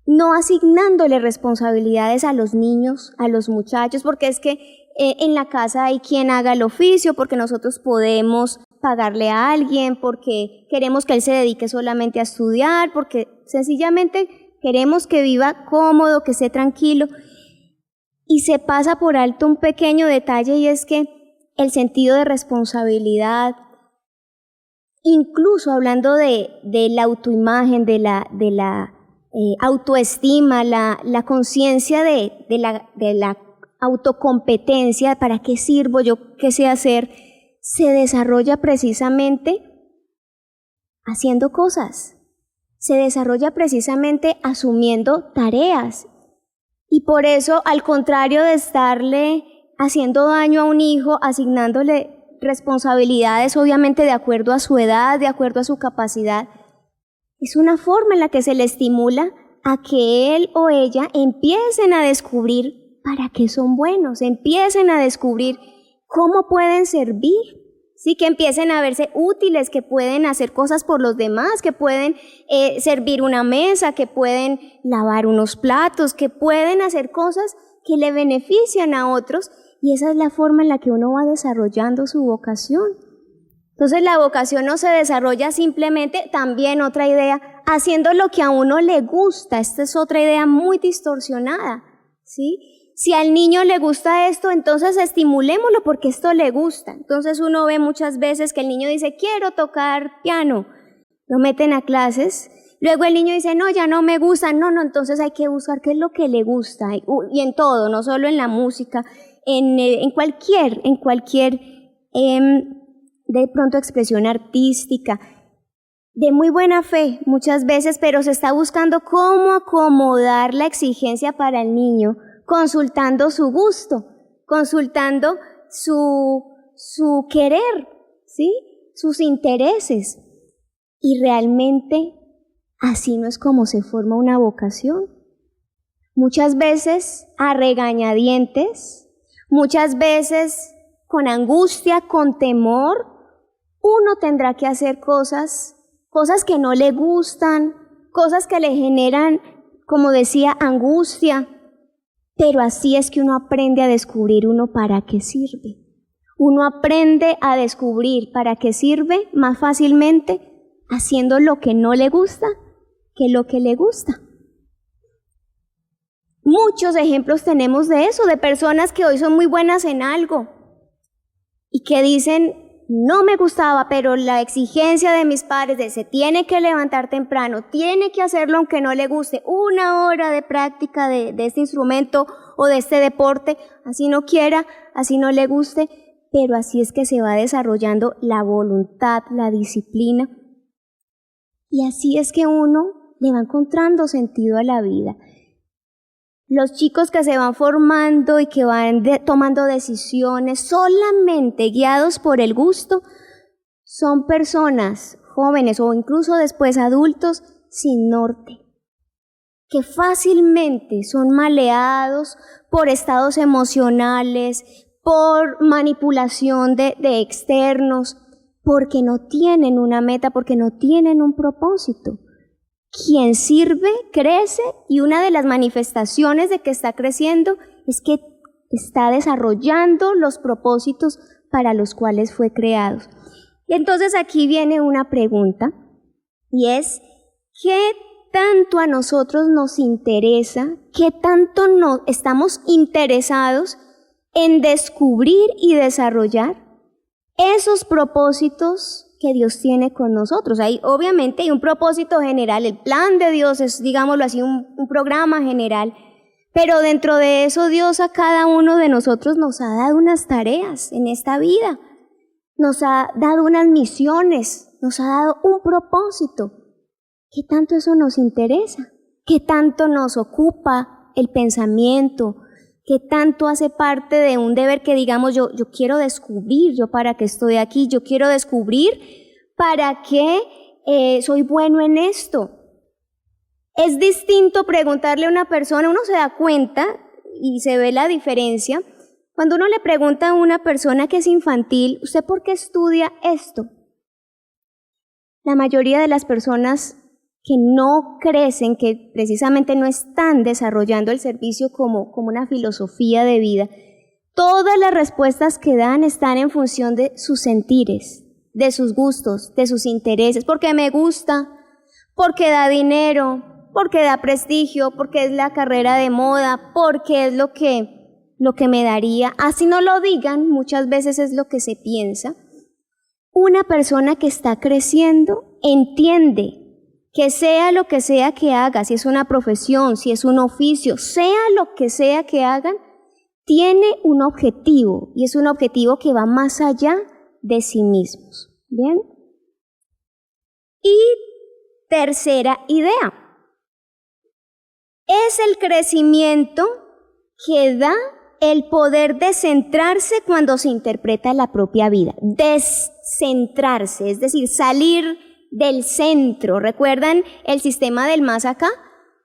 no asignándole responsabilidades a los niños, a los muchachos, porque es que en la casa hay quien haga el oficio, porque nosotros podemos pagarle a alguien, porque queremos que él se dedique solamente a estudiar, porque sencillamente queremos que viva cómodo, que esté tranquilo. Y se pasa por alto un pequeño detalle, y es que el sentido de responsabilidad, incluso hablando de la autoimagen, de la autoestima, la conciencia de la autocompetencia, ¿para qué sirvo yo? ¿Qué sé hacer? Se desarrolla precisamente haciendo cosas, se desarrolla precisamente asumiendo tareas. Y por eso, al contrario de estarle haciendo daño a un hijo, asignándole responsabilidades, obviamente de acuerdo a su edad, de acuerdo a su capacidad, es una forma en la que se le estimula a que él o ella empiecen a descubrir para qué son buenos, empiecen a descubrir cómo pueden servir, ¿sí? Que empiecen a verse útiles, que pueden hacer cosas por los demás, que pueden servir una mesa, que pueden lavar unos platos, que pueden hacer cosas que le benefician a otros, y esa es la forma en la que uno va desarrollando su vocación. Entonces la vocación no se desarrolla simplemente, también otra idea, haciendo lo que a uno le gusta. Esta es otra idea muy distorsionada, ¿sí? Si al niño le gusta esto, entonces estimulémoslo porque esto le gusta. Entonces uno ve muchas veces que el niño dice, quiero tocar piano. Lo meten a clases. Luego el niño dice, no, ya no me gusta. No, entonces hay que buscar qué es lo que le gusta. Y en todo, no solo en la música, en cualquier de pronto expresión artística, de muy buena fe muchas veces, pero se está buscando cómo acomodar la exigencia para el niño, consultando su gusto, consultando su querer, ¿sí? Sus intereses. Y realmente así no es como se forma una vocación. Muchas veces a regañadientes, muchas veces con angustia, con temor, uno tendrá que hacer cosas que no le gustan, cosas que le generan, como decía, angustia. Pero así es que uno aprende a descubrir uno para qué sirve. Uno aprende a descubrir para qué sirve más fácilmente haciendo lo que no le gusta que lo que le gusta. Muchos ejemplos tenemos de eso, de personas que hoy son muy buenas en algo y que dicen, no me gustaba, pero la exigencia de mis padres de se tiene que levantar temprano, tiene que hacerlo aunque no le guste, 1 hora de práctica de este instrumento o de este deporte, así no quiera, así no le guste, pero así es que se va desarrollando la voluntad, la disciplina, y así es que uno le va encontrando sentido a la vida. Los chicos que se van formando y que van tomando decisiones solamente guiados por el gusto son personas jóvenes o incluso después adultos sin norte, que fácilmente son maleados por estados emocionales, por manipulación de externos, porque no tienen una meta, porque no tienen un propósito. Quien sirve, crece, y una de las manifestaciones de que está creciendo es que está desarrollando los propósitos para los cuales fue creado. Y entonces aquí viene una pregunta, y es, ¿qué tanto a nosotros nos interesa, qué tanto estamos interesados en descubrir y desarrollar esos propósitos que Dios tiene con nosotros? Obviamente hay un propósito general, el plan de Dios es, digámoslo así, un programa general, pero dentro de eso Dios a cada uno de nosotros nos ha dado unas tareas en esta vida, nos ha dado unas misiones, nos ha dado un propósito. ¿Qué tanto eso nos interesa? ¿Qué tanto nos ocupa el pensamiento? ¿Qué tanto hace parte de un deber que digamos yo quiero descubrir, yo para qué estoy aquí, yo quiero descubrir para qué soy bueno en esto? Es distinto preguntarle a una persona, uno se da cuenta y se ve la diferencia, cuando uno le pregunta a una persona que es infantil, ¿usted por qué estudia esto? La mayoría de las personas que no crecen, que precisamente no están desarrollando el servicio como una filosofía de vida, todas las respuestas que dan están en función de sus sentires, de sus gustos, de sus intereses, porque me gusta, porque da dinero, porque da prestigio, porque es la carrera de moda, porque es lo que me daría. Así no lo digan, muchas veces es lo que se piensa. Una persona que está creciendo entiende que sea lo que sea que haga, si es una profesión, si es un oficio, sea lo que sea que hagan, tiene un objetivo, y es un objetivo que va más allá de sí mismos. ¿Bien? Y tercera idea, es el crecimiento que da el poder descentrarse cuando se interpreta la propia vida. Descentrarse, es decir, salir del centro. ¿Recuerdan el sistema del más acá?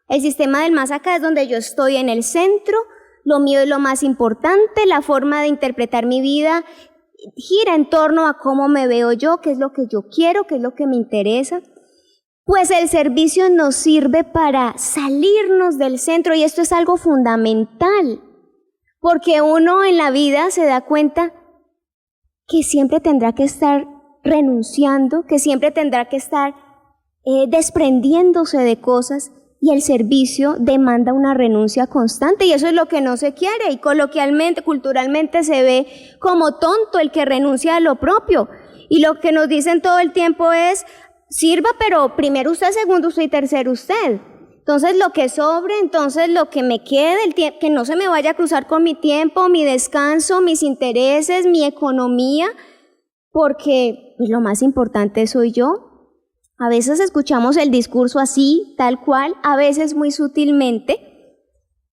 El sistema del más acá es donde yo estoy en el centro, lo mío es lo más importante, la forma de interpretar mi vida gira en torno a cómo me veo yo, qué es lo que yo quiero, qué es lo que me interesa. Pues el servicio nos sirve para salirnos del centro, y esto es algo fundamental, porque uno en la vida se da cuenta que siempre tendrá que estar renunciando, que siempre tendrá que estar desprendiéndose de cosas, y el servicio demanda una renuncia constante, y eso es lo que no se quiere, y coloquialmente, culturalmente se ve como tonto el que renuncia a lo propio, y lo que nos dicen todo el tiempo es, sirva, pero primero usted, segundo usted y tercero usted. Entonces lo que sobre, entonces lo que me quede, que no se me vaya a cruzar con mi tiempo, mi descanso, mis intereses, mi economía, porque pues, lo más importante soy yo. A veces escuchamos el discurso así, tal cual, a veces muy sutilmente,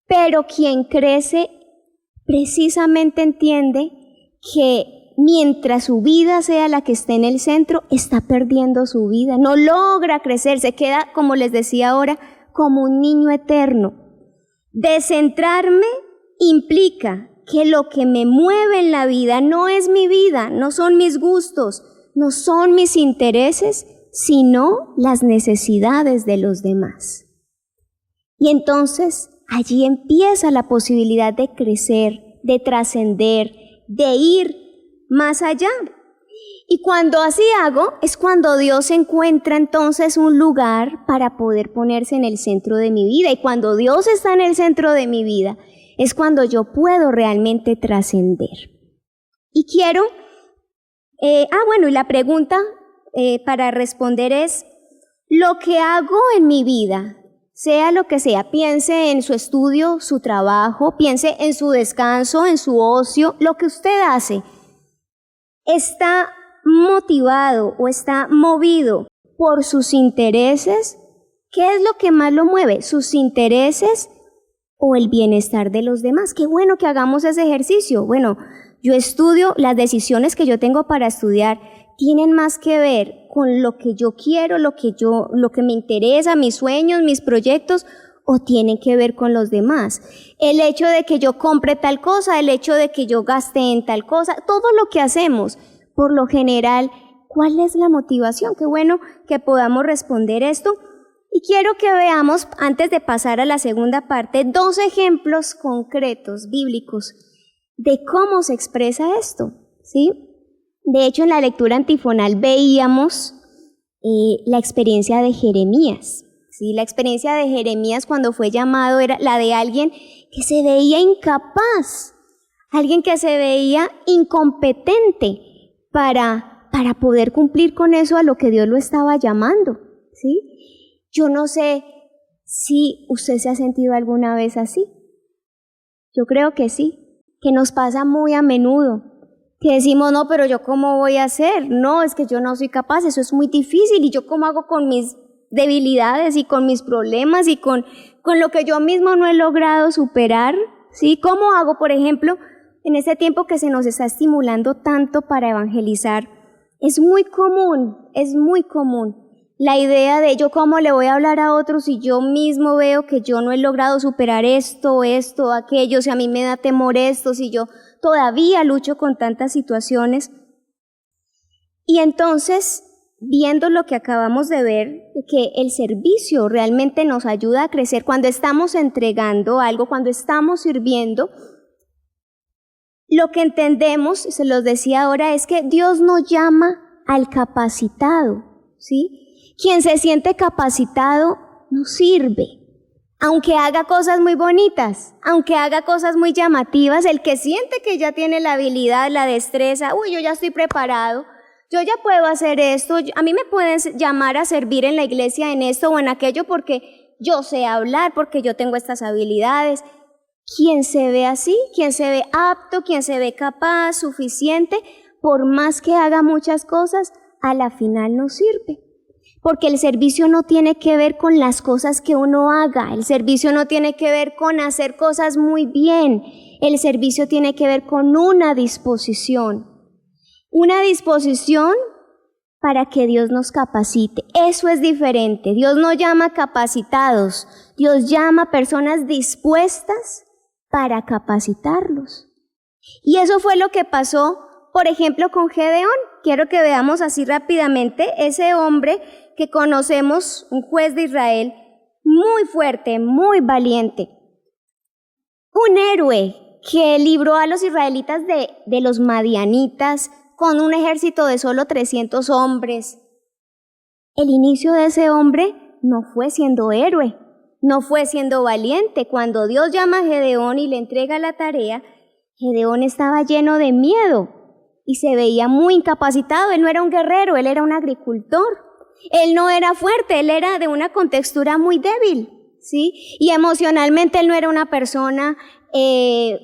pero quien crece precisamente entiende que mientras su vida sea la que esté en el centro, está perdiendo su vida, no logra crecer, se queda, como les decía ahora, como un niño eterno. Descentrarme implica que lo que me mueve en la vida no es mi vida, no son mis gustos, no son mis intereses, sino las necesidades de los demás. Y entonces allí empieza la posibilidad de crecer, de trascender, de ir más allá. Y cuando así hago, es cuando Dios encuentra entonces un lugar para poder ponerse en el centro de mi vida. Y cuando Dios está en el centro de mi vida, es cuando yo puedo realmente trascender. Y quiero, y la pregunta para responder es, lo que hago en mi vida, sea lo que sea, piense en su estudio, su trabajo, piense en su descanso, en su ocio, lo que usted hace, ¿está motivado o está movido por sus intereses? ¿Qué es lo que más lo mueve? ¿Sus intereses o el bienestar de los demás? Qué bueno que hagamos ese ejercicio. Bueno, yo estudio, las decisiones que yo tengo para estudiar tienen más que ver con lo que yo quiero, lo que me interesa, mis sueños, mis proyectos, o tienen que ver con los demás. El hecho de que yo compre tal cosa, el hecho de que yo gaste en tal cosa, todo lo que hacemos, por lo general, ¿cuál es la motivación? Qué bueno que podamos responder esto. Y quiero que veamos, antes de pasar a la segunda parte, 2 ejemplos concretos, bíblicos, de cómo se expresa esto, ¿sí? De hecho, en la lectura antifonal veíamos la experiencia de Jeremías, ¿sí? La experiencia de Jeremías cuando fue llamado era la de alguien que se veía incapaz, alguien que se veía incompetente para poder cumplir con eso a lo que Dios lo estaba llamando, ¿sí? Yo no sé si usted se ha sentido alguna vez así. Yo creo que sí, que nos pasa muy a menudo, que decimos, no, pero yo ¿cómo voy a hacer? No, es que yo no soy capaz, eso es muy difícil, y yo ¿cómo hago con mis debilidades y con mis problemas y con lo que yo mismo no he logrado superar? ¿Sí? ¿Cómo hago, por ejemplo, en este tiempo que se nos está estimulando tanto para evangelizar? Es muy común la idea de yo cómo le voy a hablar a otros si yo mismo veo que yo no he logrado superar esto, aquello, si a mí me da temor esto, si yo todavía lucho con tantas situaciones. Y entonces, viendo lo que acabamos de ver, que el servicio realmente nos ayuda a crecer cuando estamos entregando algo, cuando estamos sirviendo, lo que entendemos, se los decía ahora, es que Dios nos llama al capacitado, ¿sí? Quien se siente capacitado no sirve, aunque haga cosas muy bonitas, aunque haga cosas muy llamativas. El que siente que ya tiene la habilidad, la destreza, yo ya estoy preparado, yo ya puedo hacer esto, a mí me pueden llamar a servir en la iglesia en esto o en aquello porque yo sé hablar, porque yo tengo estas habilidades. Quien se ve así, quien se ve apto, quien se ve capaz, suficiente, por más que haga muchas cosas, a la final no sirve. Porque el servicio no tiene que ver con las cosas que uno haga, el servicio no tiene que ver con hacer cosas muy bien, el servicio tiene que ver con una disposición para que Dios nos capacite. Eso es diferente. Dios no llama capacitados, Dios llama personas dispuestas para capacitarlos. Y eso fue lo que pasó, por ejemplo, con Gedeón. Quiero que veamos así rápidamente ese hombre que conocemos, un juez de Israel, muy fuerte, muy valiente. Un héroe que libró a los israelitas de los madianitas con un ejército de solo 300 hombres. El inicio de ese hombre no fue siendo héroe, no fue siendo valiente. Cuando Dios llama a Gedeón y le entrega la tarea, Gedeón estaba lleno de miedo y se veía muy incapacitado. Él no era un guerrero, él era un agricultor. Él no era fuerte, él era de una contextura muy débil, ¿sí? Y emocionalmente él no era una persona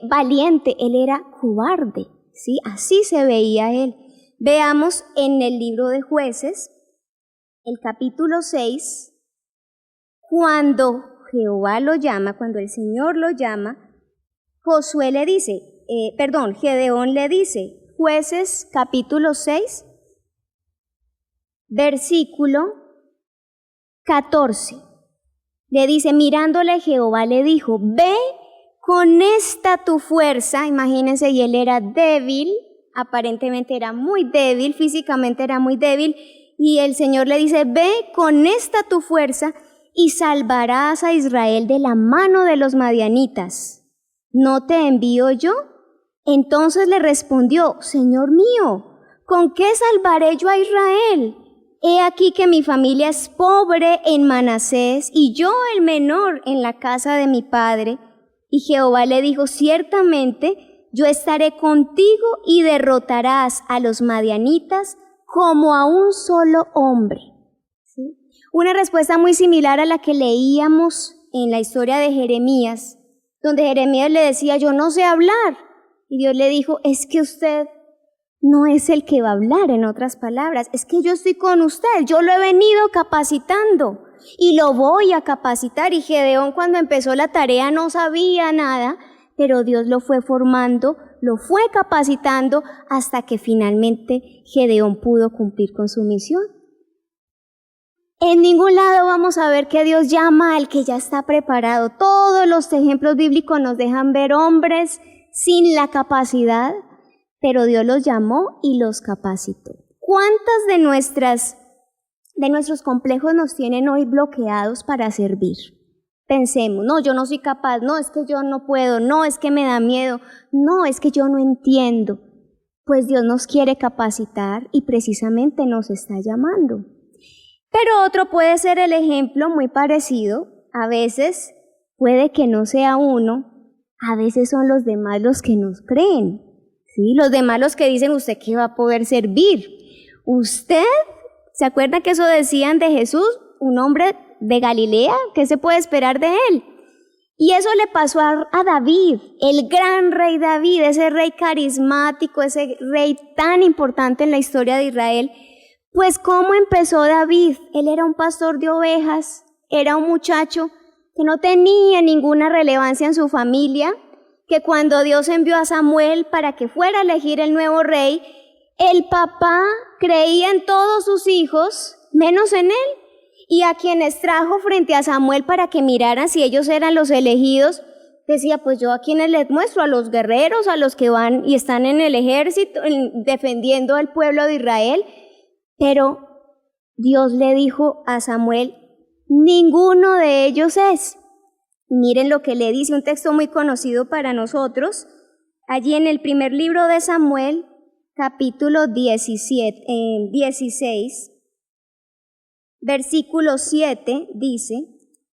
valiente, él era cobarde, ¿sí? Así se veía él. Veamos en el libro de Jueces, el capítulo 6, cuando Jehová lo llama, cuando el Señor lo llama, Gedeón le dice, Jueces capítulo 6, versículo 14, le dice, mirándole Jehová le dijo, ve con esta tu fuerza, imagínense, y él era débil, aparentemente era muy débil, físicamente era muy débil, y el Señor le dice, ve con esta tu fuerza y salvarás a Israel de la mano de los madianitas. ¿No te envío yo? Entonces le respondió, Señor mío, ¿con qué salvaré yo a Israel? He aquí que mi familia es pobre en Manasés y yo el menor en la casa de mi padre. Y Jehová le dijo, ciertamente yo estaré contigo y derrotarás a los madianitas como a un solo hombre. ¿Sí? Una respuesta muy similar a la que leíamos en la historia de Jeremías, donde Jeremías le decía, yo no sé hablar. Y Dios le dijo, es que usted no es el que va a hablar, en otras palabras, es que yo estoy con usted, yo lo he venido capacitando y lo voy a capacitar. Y Gedeón, cuando empezó la tarea, no sabía nada, pero Dios lo fue formando, lo fue capacitando hasta que finalmente Gedeón pudo cumplir con su misión. En ningún lado vamos a ver que Dios llama al que ya está preparado. Todos los ejemplos bíblicos nos dejan ver hombres sin la capacidad, pero Dios los llamó y los capacitó. ¿Cuántas de nuestros complejos nos tienen hoy bloqueados para servir? Pensemos, no, yo no soy capaz, no, es que yo no puedo, no, es que me da miedo, no, es que yo no entiendo. Pues Dios nos quiere capacitar y precisamente nos está llamando. Pero otro puede ser el ejemplo muy parecido. A veces puede que no sea uno, a veces son los demás los que nos creen, ¿sí? Los demás los que dicen, ¿usted qué va a poder servir? ¿Usted? ¿Se acuerda que eso decían de Jesús? Un hombre de Galilea, ¿qué se puede esperar de él? Y eso le pasó a David, el gran rey David, ese rey carismático, ese rey tan importante en la historia de Israel. Pues ¿cómo empezó David? Él era un pastor de ovejas, era un muchacho que no tenía ninguna relevancia en su familia, que cuando Dios envió a Samuel para que fuera a elegir el nuevo rey, el papá creía en todos sus hijos, menos en él, y a quienes trajo frente a Samuel para que miraran si ellos eran los elegidos, decía, pues yo a quienes les muestro, a los guerreros, a los que van y están en el ejército, defendiendo al pueblo de Israel. Pero Dios le dijo a Samuel, ninguno de ellos es. Miren lo que le dice, un texto muy conocido para nosotros, allí en el primer libro de Samuel, capítulo 16, versículo 7, dice,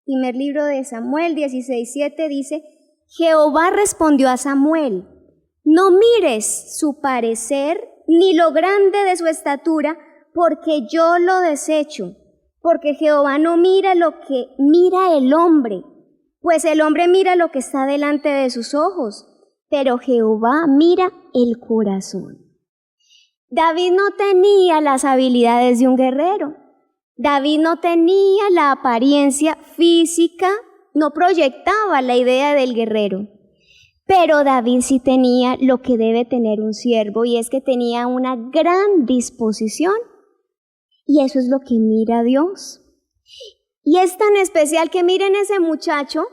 primer libro de Samuel 16:7 dice, Jehová respondió a Samuel, no mires su parecer ni lo grande de su estatura, porque yo lo desecho, porque Jehová no mira lo que mira el hombre, pues el hombre mira lo que está delante de sus ojos, pero Jehová mira el corazón. David no tenía las habilidades de un guerrero, David no tenía la apariencia física, no proyectaba la idea del guerrero, pero David sí tenía lo que debe tener un siervo, y es que tenía una gran disposición. Y eso es lo que mira Dios. Y es tan especial que miren ese muchacho,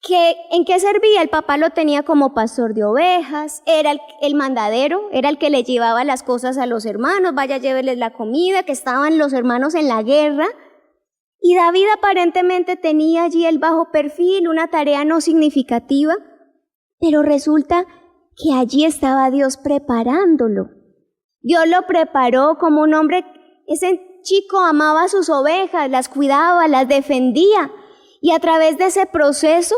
que ¿en qué servía? El papá lo tenía como pastor de ovejas, era el mandadero, era el que le llevaba las cosas a los hermanos, vaya, lléveles la comida, que estaban los hermanos en la guerra. Y David aparentemente tenía allí el bajo perfil, una tarea no significativa, pero resulta que allí estaba Dios preparándolo. Dios lo preparó como un hombre. Ese chico amaba a sus ovejas, las cuidaba, las defendía, y a través de ese proceso,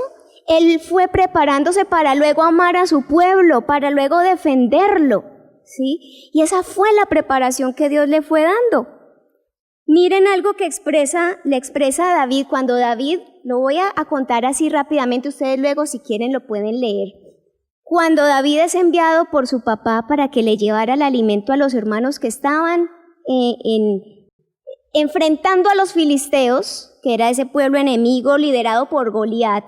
él fue preparándose para luego amar a su pueblo, para luego defenderlo, ¿sí? Y esa fue la preparación que Dios le fue dando. Miren algo que le expresa a David, cuando David, lo voy a contar así rápidamente, ustedes luego si quieren lo pueden leer. Cuando David es enviado por su papá para que le llevara el alimento a los hermanos que estaban enfrentando a los filisteos, que era ese pueblo enemigo liderado por Goliat,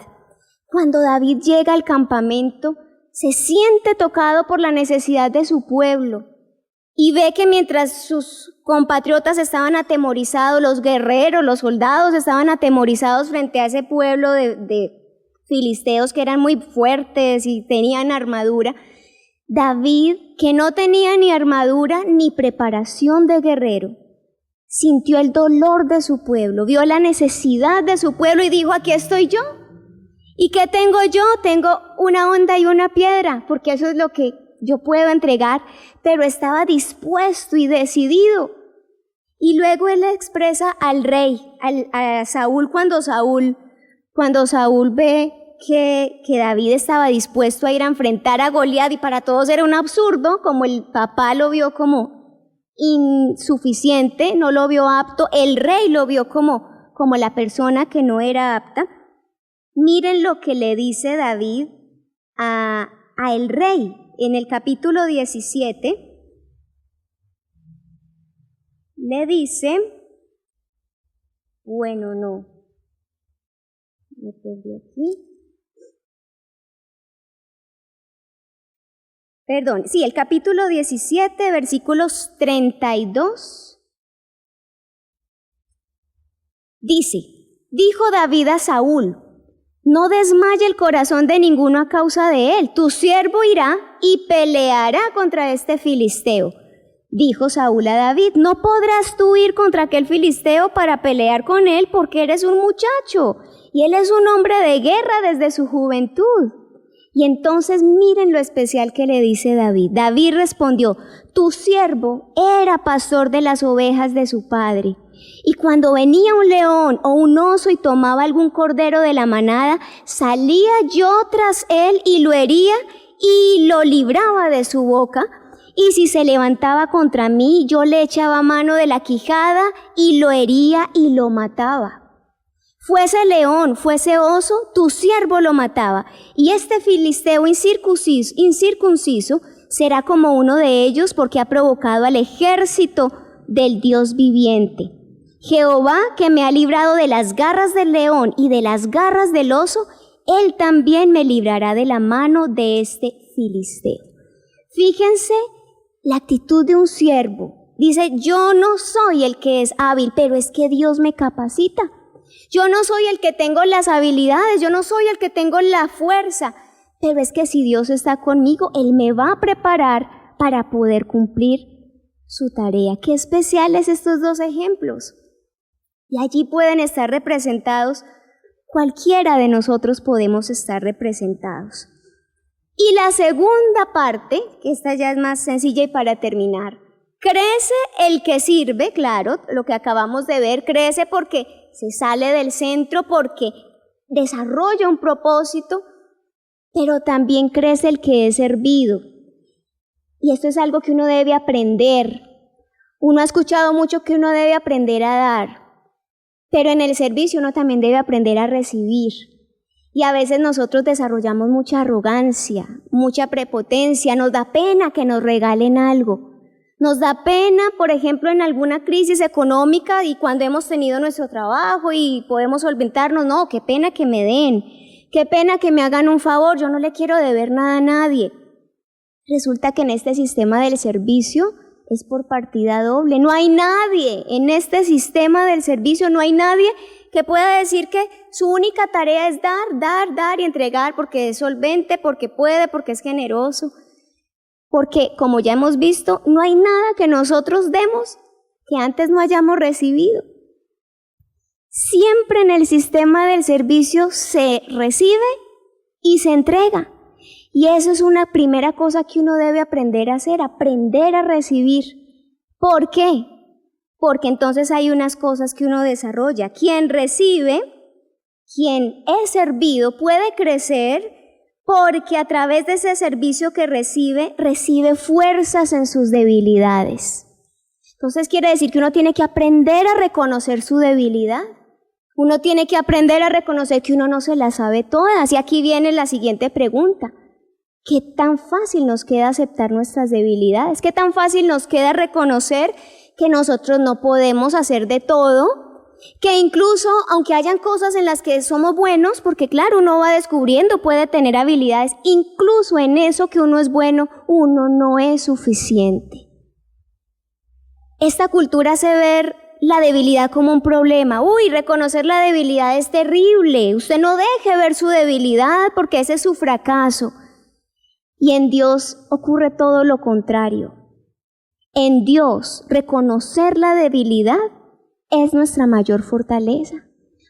cuando David llega al campamento, se siente tocado por la necesidad de su pueblo y ve que mientras sus compatriotas estaban atemorizados, los guerreros, los soldados estaban atemorizados frente a ese pueblo de filisteos que eran muy fuertes y tenían armadura, David, que no tenía ni armadura ni preparación de guerrero, sintió el dolor de su pueblo, vio la necesidad de su pueblo y dijo, aquí estoy yo. ¿Y qué tengo yo? Tengo una honda y una piedra, porque eso es lo que yo puedo entregar, pero estaba dispuesto y decidido. Y luego él le expresa al rey, a Saúl, cuando Saúl ve que David estaba dispuesto a ir a enfrentar a Goliat, y para todos era un absurdo, como el papá lo vio como insuficiente, no lo vio apto, el rey lo vio como la persona que no era apta. Miren lo que le dice David a el rey en el capítulo 17. Le dice, me perdí aquí. Perdón, sí, el capítulo 17, versículos 32. Dice, dijo David a Saúl, no desmaye el corazón de ninguno a causa de él, tu siervo irá y peleará contra este filisteo. Dijo Saúl a David, no podrás tú ir contra aquel filisteo para pelear con él porque eres un muchacho y él es un hombre de guerra desde su juventud. Y entonces miren lo especial que le dice David. David respondió, tu siervo era pastor de las ovejas de su padre. Y cuando venía un león o un oso y tomaba algún cordero de la manada, salía yo tras él y lo hería y lo libraba de su boca. Y si se levantaba contra mí, yo le echaba mano de la quijada y lo hería y lo mataba. Fuese león, fuese oso, tu siervo lo mataba. Y este filisteo incircunciso será como uno de ellos porque ha provocado al ejército del Dios viviente. Jehová, que me ha librado de las garras del león y de las garras del oso, él también me librará de la mano de este filisteo. Fíjense la actitud de un siervo. Dice, yo no soy el que es hábil, pero es que Dios me capacita. Yo no soy el que tengo las habilidades, yo no soy el que tengo la fuerza, pero es que si Dios está conmigo, Él me va a preparar para poder cumplir su tarea. Qué especiales estos dos ejemplos. Y allí pueden estar representados, cualquiera de nosotros podemos estar representados. Y la segunda parte, que esta ya es más sencilla y para terminar, crece el que sirve, claro, lo que acabamos de ver, crece porque se sale del centro, porque desarrolla un propósito, pero también crece el que es servido. Y esto es algo que uno debe aprender. Uno ha escuchado mucho que uno debe aprender a dar, pero en el servicio uno también debe aprender a recibir. Y a veces nosotros desarrollamos mucha arrogancia, mucha prepotencia, nos da pena que nos regalen algo. Nos da pena, por ejemplo, en alguna crisis económica y cuando hemos tenido nuestro trabajo y podemos solventarnos, no, qué pena que me den, qué pena que me hagan un favor, yo no le quiero deber nada a nadie. Resulta que en este sistema del servicio es por partida doble. No hay nadie en este sistema del servicio, no hay nadie que pueda decir que su única tarea es dar y entregar porque es solvente, porque puede, porque es generoso. Porque, como ya hemos visto, no hay nada que nosotros demos que antes no hayamos recibido. Siempre en el sistema del servicio se recibe y se entrega. Y eso es una primera cosa que uno debe aprender a hacer, aprender a recibir. ¿Por qué? Porque entonces hay unas cosas que uno desarrolla. Quien recibe, quien es servido, puede crecer porque a través de ese servicio que recibe fuerzas en sus debilidades. Entonces quiere decir que uno tiene que aprender a reconocer su debilidad. Uno tiene que aprender a reconocer que uno no se las sabe todas. Y aquí viene la siguiente pregunta. ¿Qué tan fácil nos queda aceptar nuestras debilidades? ¿Qué tan fácil nos queda reconocer que nosotros no podemos hacer de todo? Que incluso, aunque hayan cosas en las que somos buenos, porque claro, uno va descubriendo, puede tener habilidades, incluso en eso que uno es bueno, uno no es suficiente. Esta cultura hace ver la debilidad como un problema. Reconocer la debilidad es terrible. Usted no deje ver su debilidad porque ese es su fracaso. Y en Dios ocurre todo lo contrario. En Dios, reconocer la debilidad es nuestra mayor fortaleza,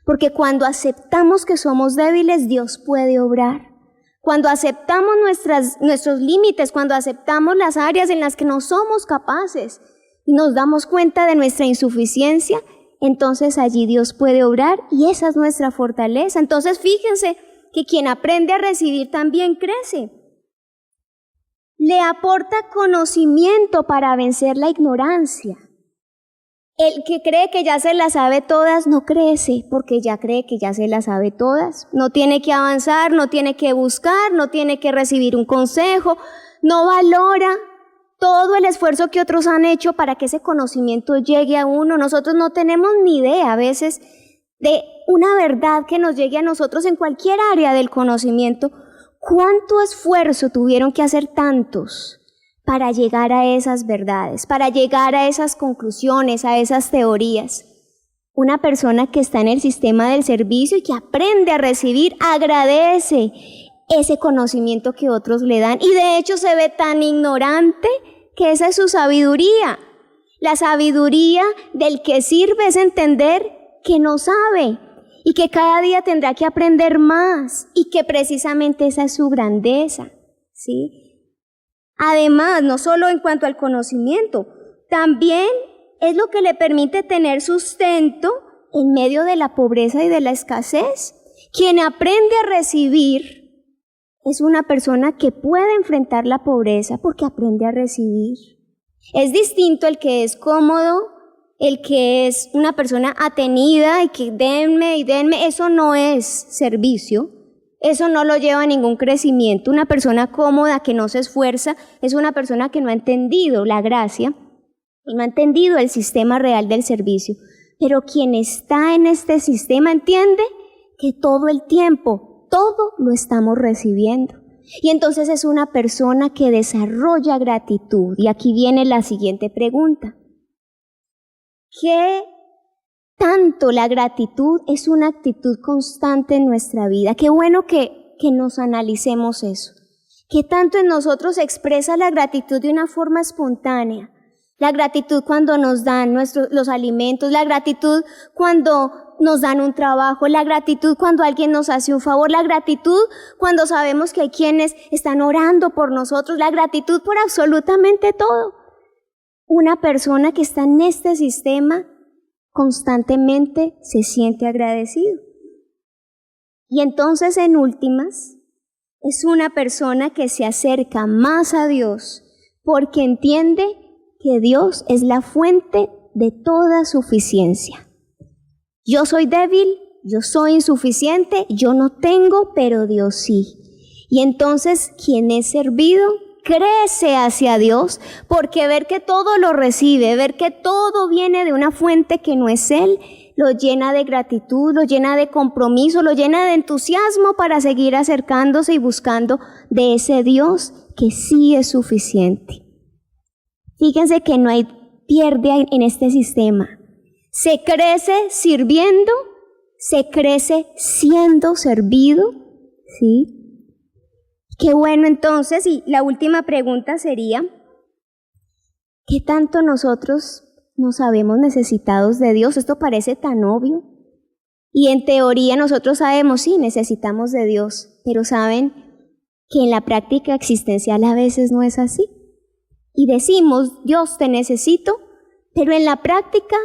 porque cuando aceptamos que somos débiles, Dios puede obrar. Cuando aceptamos nuestros límites, cuando aceptamos las áreas en las que no somos capaces y nos damos cuenta de nuestra insuficiencia, entonces allí Dios puede obrar y esa es nuestra fortaleza. Entonces fíjense que quien aprende a recibir también crece. Le aporta conocimiento para vencer la ignorancia. El que cree que ya se las sabe todas no crece porque ya cree que ya se las sabe todas. No tiene que avanzar, no tiene que buscar, no tiene que recibir un consejo, no valora todo el esfuerzo que otros han hecho para que ese conocimiento llegue a uno. Nosotros no tenemos ni idea a veces de una verdad que nos llegue a nosotros en cualquier área del conocimiento. ¿Cuánto esfuerzo tuvieron que hacer tantos para llegar a esas verdades, para llegar a esas conclusiones, a esas teorías? Una persona que está en el sistema del servicio y que aprende a recibir, agradece ese conocimiento que otros le dan y de hecho se ve tan ignorante que esa es su sabiduría. La sabiduría del que sirve es entender que no sabe y que cada día tendrá que aprender más y que precisamente esa es su grandeza, ¿sí? Además, no solo en cuanto al conocimiento, también es lo que le permite tener sustento en medio de la pobreza y de la escasez. Quien aprende a recibir es una persona que puede enfrentar la pobreza porque aprende a recibir. Es distinto el que es cómodo, el que es una persona atenida y que denme y denme. Eso no es servicio. Eso no lo lleva a ningún crecimiento. Una persona cómoda que no se esfuerza es una persona que no ha entendido la gracia y no ha entendido el sistema real del servicio. Pero quien está en este sistema entiende que todo el tiempo, todo lo estamos recibiendo. Y entonces es una persona que desarrolla gratitud. Y aquí viene la siguiente pregunta. ¿Qué tanto la gratitud es una actitud constante en nuestra vida? Qué bueno que nos analicemos eso. ¿Qué tanto en nosotros se expresa la gratitud de una forma espontánea? La gratitud cuando nos dan los alimentos, la gratitud cuando nos dan un trabajo, la gratitud cuando alguien nos hace un favor, la gratitud cuando sabemos que hay quienes están orando por nosotros, la gratitud por absolutamente todo. Una persona que está en este sistema constantemente se siente agradecido. Y entonces, en últimas, es una persona que se acerca más a Dios porque entiende que Dios es la fuente de toda suficiencia. Yo soy débil, yo soy insuficiente, yo no tengo, pero Dios sí. Y entonces, quien es servido crece hacia Dios, porque ver que todo lo recibe, ver que todo viene de una fuente que no es Él, lo llena de gratitud, lo llena de compromiso, lo llena de entusiasmo para seguir acercándose y buscando de ese Dios que sí es suficiente. Fíjense que no hay pierde en este sistema. Se crece sirviendo, se crece siendo servido, ¿sí? Qué bueno entonces, y la última pregunta sería, ¿qué tanto nosotros nos sabemos necesitados de Dios? Esto parece tan obvio. Y en teoría nosotros sabemos, sí, necesitamos de Dios, pero saben que en la práctica existencial a veces no es así. Y decimos, Dios te necesito, pero en la práctica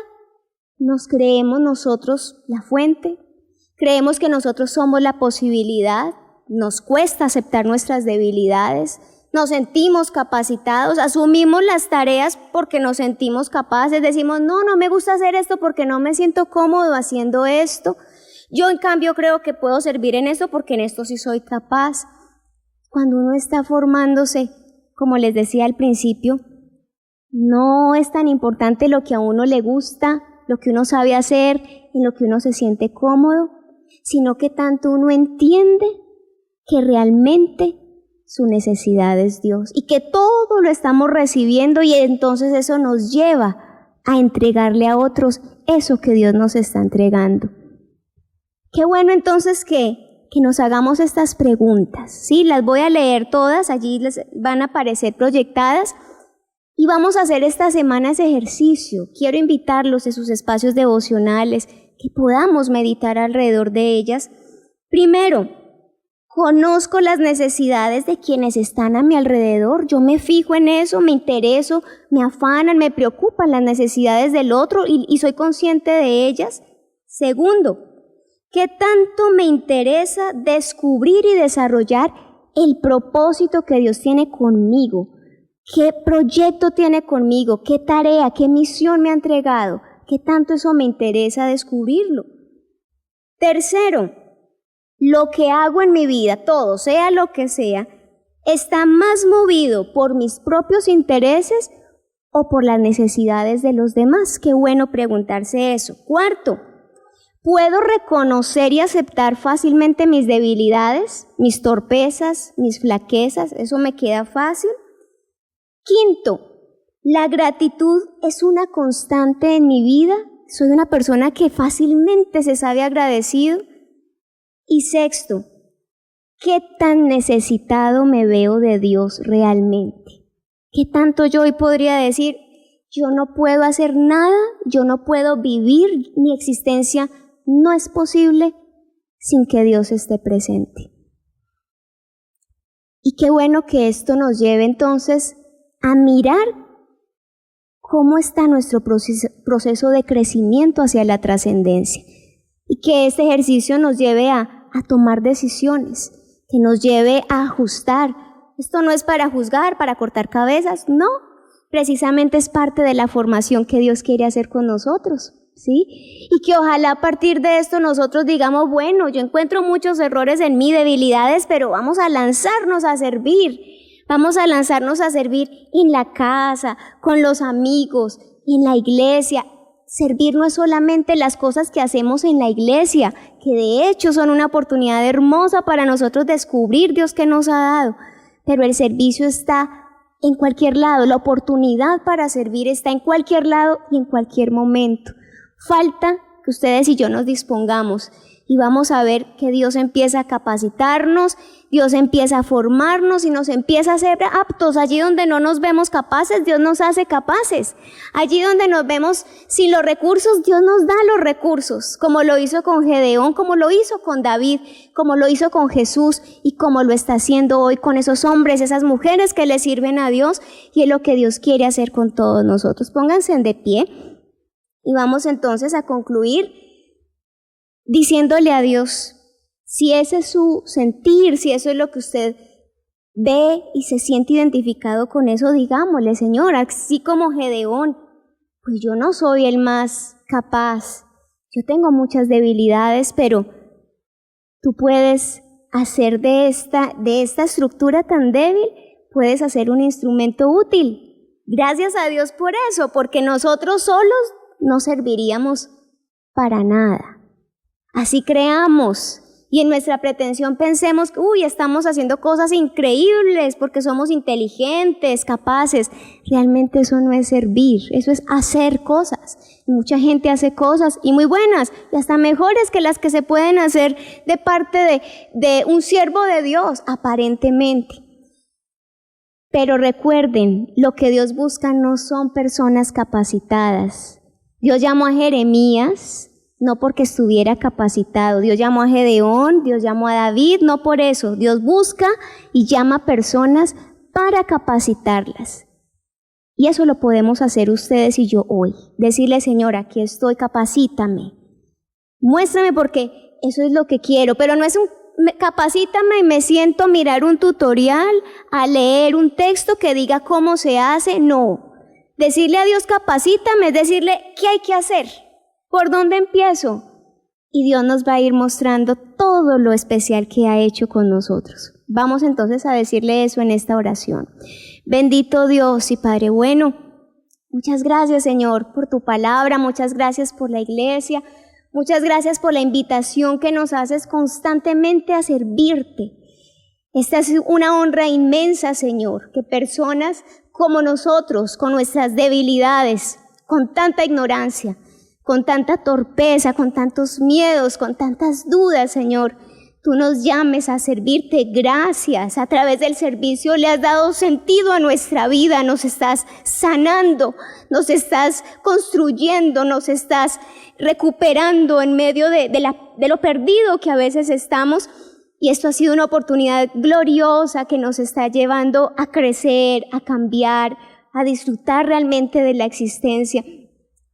nos creemos nosotros la fuente, creemos que nosotros somos la posibilidad. Nos cuesta aceptar nuestras debilidades, nos sentimos capacitados, asumimos las tareas porque nos sentimos capaces, decimos, no me gusta hacer esto porque no me siento cómodo haciendo esto, yo en cambio creo que puedo servir en esto porque en esto sí soy capaz. Cuando uno está formándose, como les decía al principio, no es tan importante lo que a uno le gusta, lo que uno sabe hacer, en lo que uno se siente cómodo, sino que tanto uno entiende que realmente su necesidad es Dios y que todo lo estamos recibiendo y entonces eso nos lleva a entregarle a otros eso que Dios nos está entregando. Qué bueno entonces que nos hagamos estas preguntas, ¿sí? Las voy a leer todas, allí les van a aparecer proyectadas y vamos a hacer esta semana ese ejercicio. Quiero invitarlos a sus espacios devocionales, que podamos meditar alrededor de ellas. Primero, Conozco las necesidades de quienes están a mi alrededor. Yo me fijo en eso, me intereso, me afanan, me preocupan las necesidades del otro y soy consciente de ellas. Segundo, ¿qué tanto me interesa descubrir y desarrollar el propósito que Dios tiene conmigo? ¿Qué proyecto tiene conmigo? ¿Qué tarea, qué misión me ha entregado? ¿Qué tanto eso me interesa descubrirlo? Tercero, lo que hago en mi vida, todo, sea lo que sea, ¿está más movido por mis propios intereses o por las necesidades de los demás? Qué bueno preguntarse eso. Cuarto, ¿puedo reconocer y aceptar fácilmente mis debilidades, mis torpezas, mis flaquezas? ¿Eso me queda fácil? Quinto, ¿la gratitud es una constante en mi vida? ¿Soy una persona que fácilmente se sabe agradecido? Y sexto, ¿qué tan necesitado me veo de Dios realmente? ¿Qué tanto yo hoy podría decir, yo no puedo hacer nada, yo no puedo vivir, mi existencia no es posible sin que Dios esté presente? Y qué bueno que esto nos lleve entonces a mirar cómo está nuestro proceso de crecimiento hacia la trascendencia. Y que este ejercicio nos lleve a tomar decisiones, que nos lleve a ajustar. Esto no es para juzgar, para cortar cabezas, no. Precisamente es parte de la formación que Dios quiere hacer con nosotros, ¿sí? Y que ojalá a partir de esto nosotros digamos, bueno, yo encuentro muchos errores en mí, debilidades, pero vamos a lanzarnos a servir. Vamos a lanzarnos a servir en la casa, con los amigos, en la iglesia. Servir no es solamente las cosas que hacemos en la iglesia, que de hecho son una oportunidad hermosa para nosotros descubrir Dios que nos ha dado, pero el servicio está en cualquier lado, la oportunidad para servir está en cualquier lado y en cualquier momento. Falta que ustedes y yo nos dispongamos y vamos a ver que Dios empieza a capacitarnos, Dios empieza a formarnos y nos empieza a hacer aptos. Allí donde no nos vemos capaces, Dios nos hace capaces. Allí donde nos vemos sin los recursos, Dios nos da los recursos, como lo hizo con Gedeón, como lo hizo con David, como lo hizo con Jesús y como lo está haciendo hoy con esos hombres, esas mujeres que le sirven a Dios, y es lo que Dios quiere hacer con todos nosotros. Pónganse de pie y vamos entonces a concluir diciéndole a Dios, si ese es su sentir, si eso es lo que usted ve y se siente identificado con eso, digámosle, Señor, así como Gedeón, pues yo no soy el más capaz, yo tengo muchas debilidades, pero tú puedes hacer de esta estructura tan débil, puedes hacer un instrumento útil. Gracias a Dios por eso, porque nosotros solos no serviríamos para nada. Así creamos y en nuestra pretensión pensemos que estamos haciendo cosas increíbles porque somos inteligentes, capaces. Realmente eso no es servir, eso es hacer cosas. Y mucha gente hace cosas y muy buenas y hasta mejores que las que se pueden hacer de parte de un siervo de Dios, aparentemente. Pero recuerden, lo que Dios busca no son personas capacitadas. Dios llamó a Jeremías no porque estuviera capacitado. Dios llamó a Gedeón, Dios llamó a David, no por eso. Dios busca y llama personas para capacitarlas. Y eso lo podemos hacer ustedes y yo hoy. Decirle, Señor, aquí estoy, capacítame. Muéstrame porque eso es lo que quiero, pero no es capacítame y me siento a mirar un tutorial, a leer un texto que diga cómo se hace. No. Decirle a Dios, capacítame, es decirle, ¿qué hay que hacer? ¿Por dónde empiezo? Y Dios nos va a ir mostrando todo lo especial que ha hecho con nosotros. Vamos entonces a decirle eso en esta oración. Bendito Dios y Padre bueno, muchas gracias, Señor, por tu palabra, muchas gracias por la iglesia, muchas gracias por la invitación que nos haces constantemente a servirte. Esta es una honra inmensa, Señor, que personas como nosotros, con nuestras debilidades, con tanta ignorancia, con tanta torpeza, con tantos miedos, con tantas dudas, Señor, tú nos llames a servirte. Gracias. A través del servicio le has dado sentido a nuestra vida, nos estás sanando, nos estás construyendo, nos estás recuperando en medio de lo perdido que a veces estamos. Y esto ha sido una oportunidad gloriosa que nos está llevando a crecer, a cambiar, a disfrutar realmente de la existencia.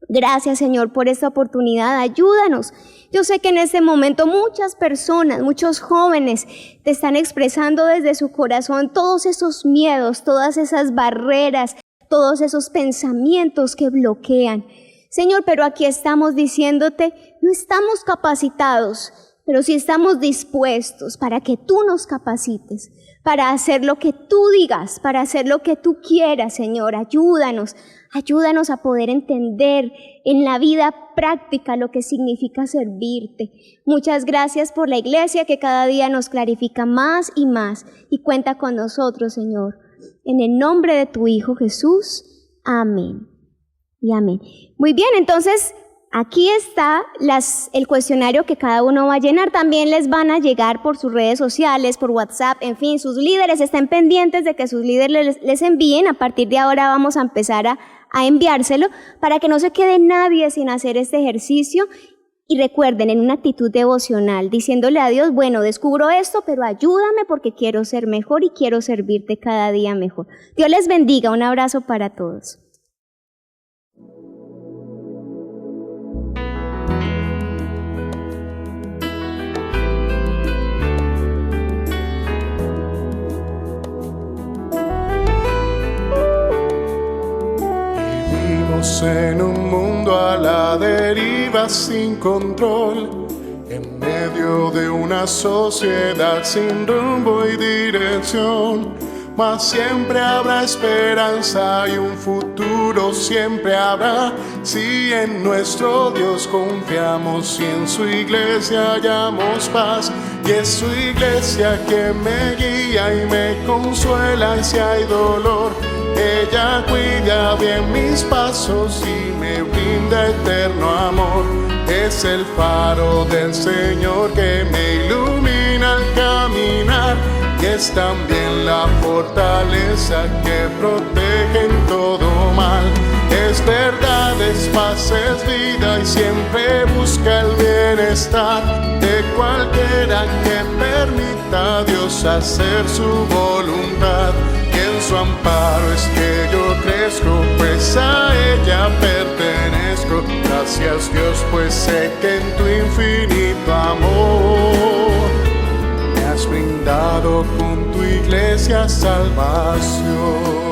Gracias, Señor, por esta oportunidad. Ayúdanos. Yo sé que en este momento muchas personas, muchos jóvenes te están expresando desde su corazón todos esos miedos, todas esas barreras, todos esos pensamientos que bloquean. Señor, pero aquí estamos diciéndote, no estamos capacitados, pero sí estamos dispuestos para que tú nos capacites, para hacer lo que tú digas, para hacer lo que tú quieras, Señor. Ayúdanos a poder entender en la vida práctica lo que significa servirte. Muchas gracias por la iglesia que cada día nos clarifica más y cuenta con nosotros, Señor. En el nombre de tu Hijo Jesús, amén y amén. Muy bien, entonces aquí está el cuestionario que cada uno va a llenar. También les van a llegar por sus redes sociales, por WhatsApp, en fin, sus líderes estén pendientes de que sus líderes les envíen. A partir de ahora vamos a empezar a enviárselo para que no se quede nadie sin hacer este ejercicio. Y recuerden, en una actitud devocional, diciéndole a Dios, bueno, descubro esto, pero ayúdame porque quiero ser mejor y quiero servirte cada día mejor. Dios les bendiga. Un abrazo para todos. En un mundo a la deriva sin control, en medio de una sociedad sin rumbo y dirección, mas siempre habrá esperanza y un futuro siempre habrá, si en nuestro Dios confiamos y en su iglesia hallamos paz. Y es su iglesia que me guía y me consuela y si hay dolor, ella cuida bien mis pasos y me brinda eterno amor. Es el faro del Señor que me ilumina al caminar, y es también la fortaleza que protege en todo mal. Es verdad, es paz, es vida y siempre busca el bienestar de cualquiera que permita a Dios hacer su voluntad. En su amparo es que yo crezco, pues a ella pertenezco. Gracias Dios, pues sé que en tu infinito amor me has brindado con tu iglesia salvación.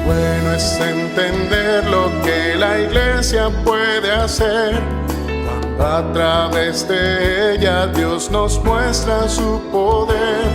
Bueno es entender lo que la iglesia puede hacer, cuando a través de ella Dios nos muestra su poder.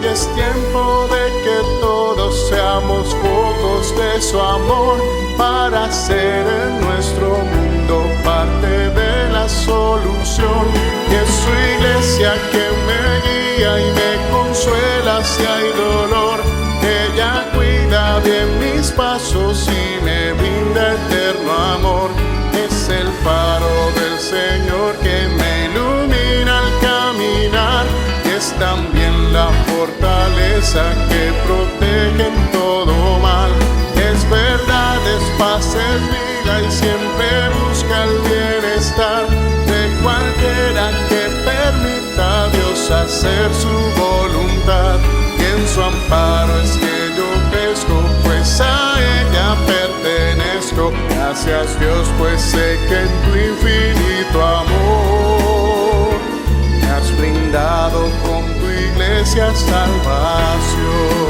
Y es tiempo de que todos seamos focos de su amor, para ser en nuestro mundo parte de la solución. Y es su iglesia que me guía y me consuela si hay dolor. Ella cuida bien mis pasos y me brinda eterno amor. Es el faro del Señor que me ilumina al caminar, y es también la fortaleza que protege en todo mal. Es verdad, es paz, es vida y siempre busca el bienestar de cualquiera que permita a Dios hacer su voluntad. Y en su amparo es que yo crezco, pues a ella pertenezco. Gracias Dios, pues sé que en tu infinito amor me has brindado con tu iglesia salvación.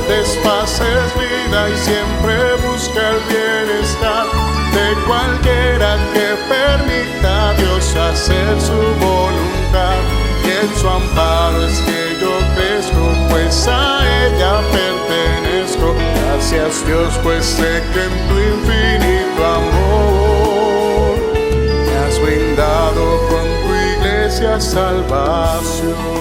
Es paz, es vida y siempre busca el bienestar de cualquiera que permita a Dios hacer su voluntad. Y en su amparo es que yo crezco, pues a ella pertenezco. Gracias Dios, pues sé que en tu infinito amor me has brindado con tu iglesia salvación.